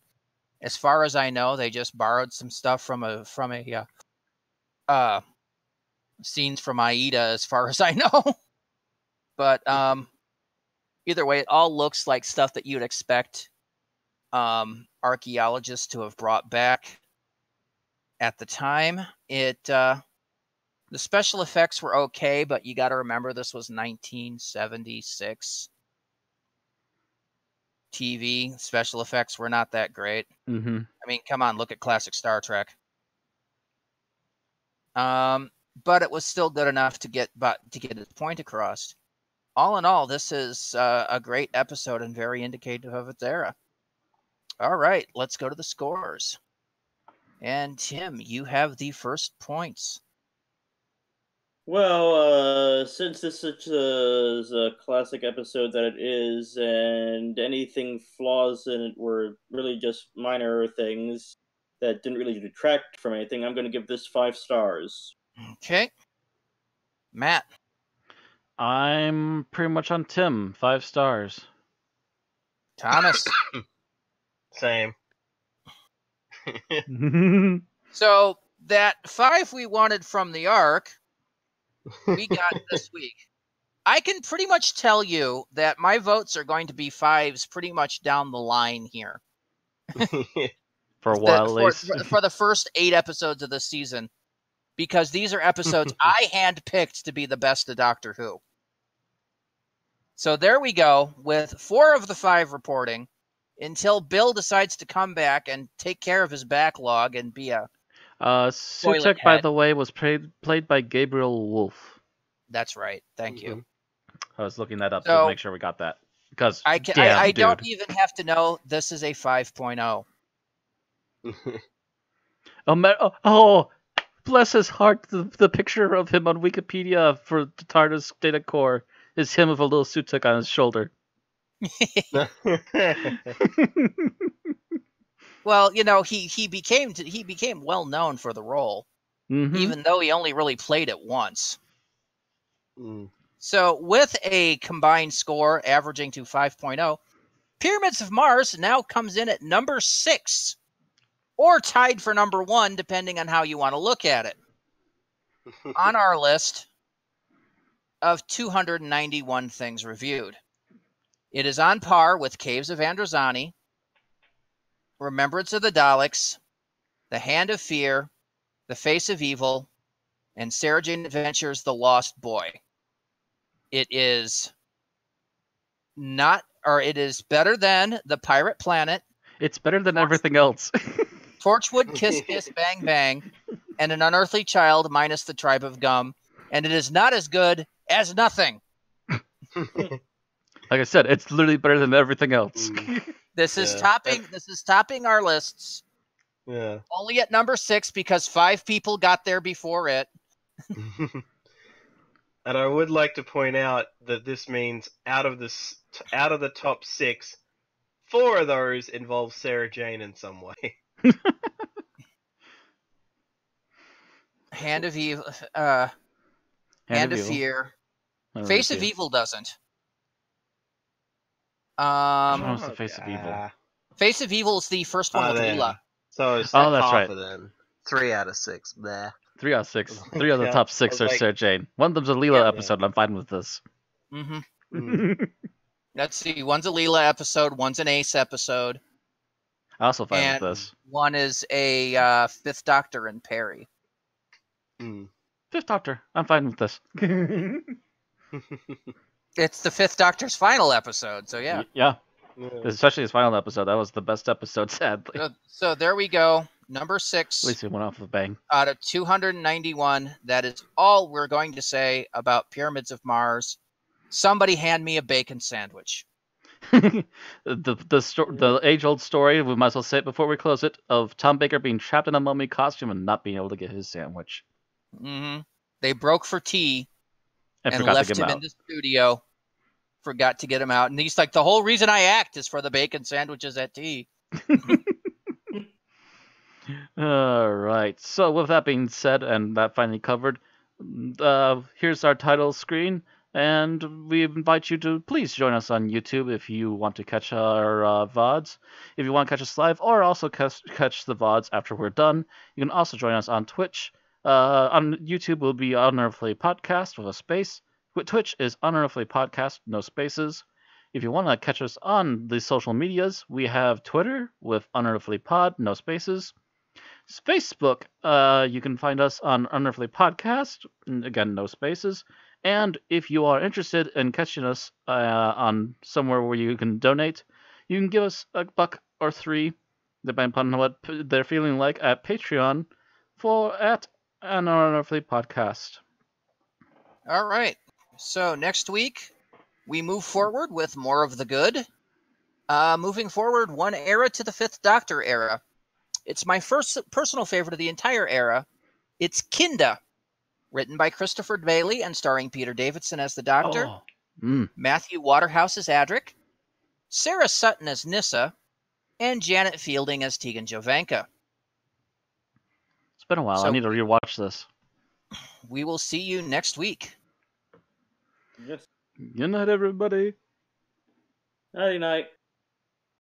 as far as I know, they just borrowed some stuff from a scenes from Aida, as far as I know. But either way, it all looks like stuff that you'd expect archaeologists to have brought back at the time. The special effects were okay, but you got to remember this was 1976. TV special effects were not that great. I mean, come on, look at classic Star Trek. But it was still good enough to get its point across. All in all, this is a great episode and very indicative of its era. All right, let's go to the scores. And Tim, you have the first points. Well, since this is a classic episode that it is, and anything flaws in it were really just minor things that didn't really detract from anything, I'm going to give this 5 stars. Okay. Matt. I'm pretty much on Tim. 5 stars. Thomas. Same. So that 5 we wanted from the Ark, we got this week. I can pretty much tell you that my votes are going to be 5s pretty much down the line here. For a while, at least. For the first 8 episodes of the season, because these are episodes I handpicked to be the best of Doctor Who. So there we go, with 4 of the 5 reporting, until Bill decides to come back and take care of his backlog and be a Sutek, by the way, was played by Gabriel Wolf. That's right. Thank you. I was looking that up to make sure we got that. Because I don't even have to know this is a 5.0. Oh, bless his heart. The picture of him on Wikipedia for the TARDIS data core is him with a little Sutek on his shoulder. Well, you know, he became well known for the role, even though he only really played it once. So with a combined score averaging to 5.0, Pyramids of Mars now comes in at number 6, or tied for number 1, depending on how you want to look at it, on our list of 291 things reviewed. It is on par with Caves of Androzani, Remembrance of the Daleks, The Hand of Fear, The Face of Evil, and Sarah Jane Adventures: The Lost Boy. It is better than The Pirate Planet. It's better than everything else. Torchwood Kiss Kiss Bang Bang, and An Unearthly Child minus the Tribe of Gum, and it is not as good as nothing. Like I said, it's literally better than everything else. This is topping our lists. Yeah. Only at number 6 because 5 people got there before it. And I would like to point out that this means out of the top 6, 4 of those involve Sarah Jane in some way. Hand of Evil, Hand of Fear, Face of Evil doesn't. What's the Face of Evil? Face of Evil is the first one with Leela. So it's that's half right. of them. 3 out of 6. Bleh. 3 out of 6. 3 of the top 6 are Sarah Jane. One of them's a Leela episode, and I'm fine with this. Let's see. One's a Leela episode. One's an Ace episode. I'm also fine with this. One is a Fifth Doctor and Perry. Fifth Doctor. I'm fine with this. It's the Fifth Doctor's final episode, so yeah. Yeah. Especially his final episode. That was the best episode, sadly. So there we go. Number 6. At least it went off with a bang. Out of 291. That is all we're going to say about Pyramids of Mars. Somebody hand me a bacon sandwich. The age-old story, we might as well say it before we close it, of Tom Baker being trapped in a mummy costume and not being able to get his sandwich. They broke for tea and forgot left to get him in the studio. Forgot to get him out. And he's like, the whole reason I act is for the bacon sandwiches at tea. All right. So with that being said, and that finally covered, here's our title screen. And we invite you to please join us on YouTube if you want to catch our VODs. If you want to catch us live or also catch the VODs after we're done, you can also join us on Twitch. On YouTube will be Unearthly Podcast with a space. Twitch is Unearthly Podcast, no spaces. If you want to catch us on the social medias, we have Twitter with Unearthly Pod, no spaces. Facebook, you can find us on Unearthly Podcast, again, no spaces. And if you are interested in catching us on somewhere where you can donate, you can give us $1 or $3, depending upon what they're feeling like, at Patreon at an Unearthly Podcast. All right. So next week, we move forward with more of the good. Moving forward one era to the Fifth Doctor era. It's my first personal favorite of the entire era. It's Kinda, written by Christopher Bailey and starring Peter Davidson as the Doctor, Matthew Waterhouse as Adric, Sarah Sutton as Nyssa, and Janet Fielding as Tegan Jovanka. It's been a while. I need to rewatch this. We will see you next week. Yes. Good night, everybody. Nighty night.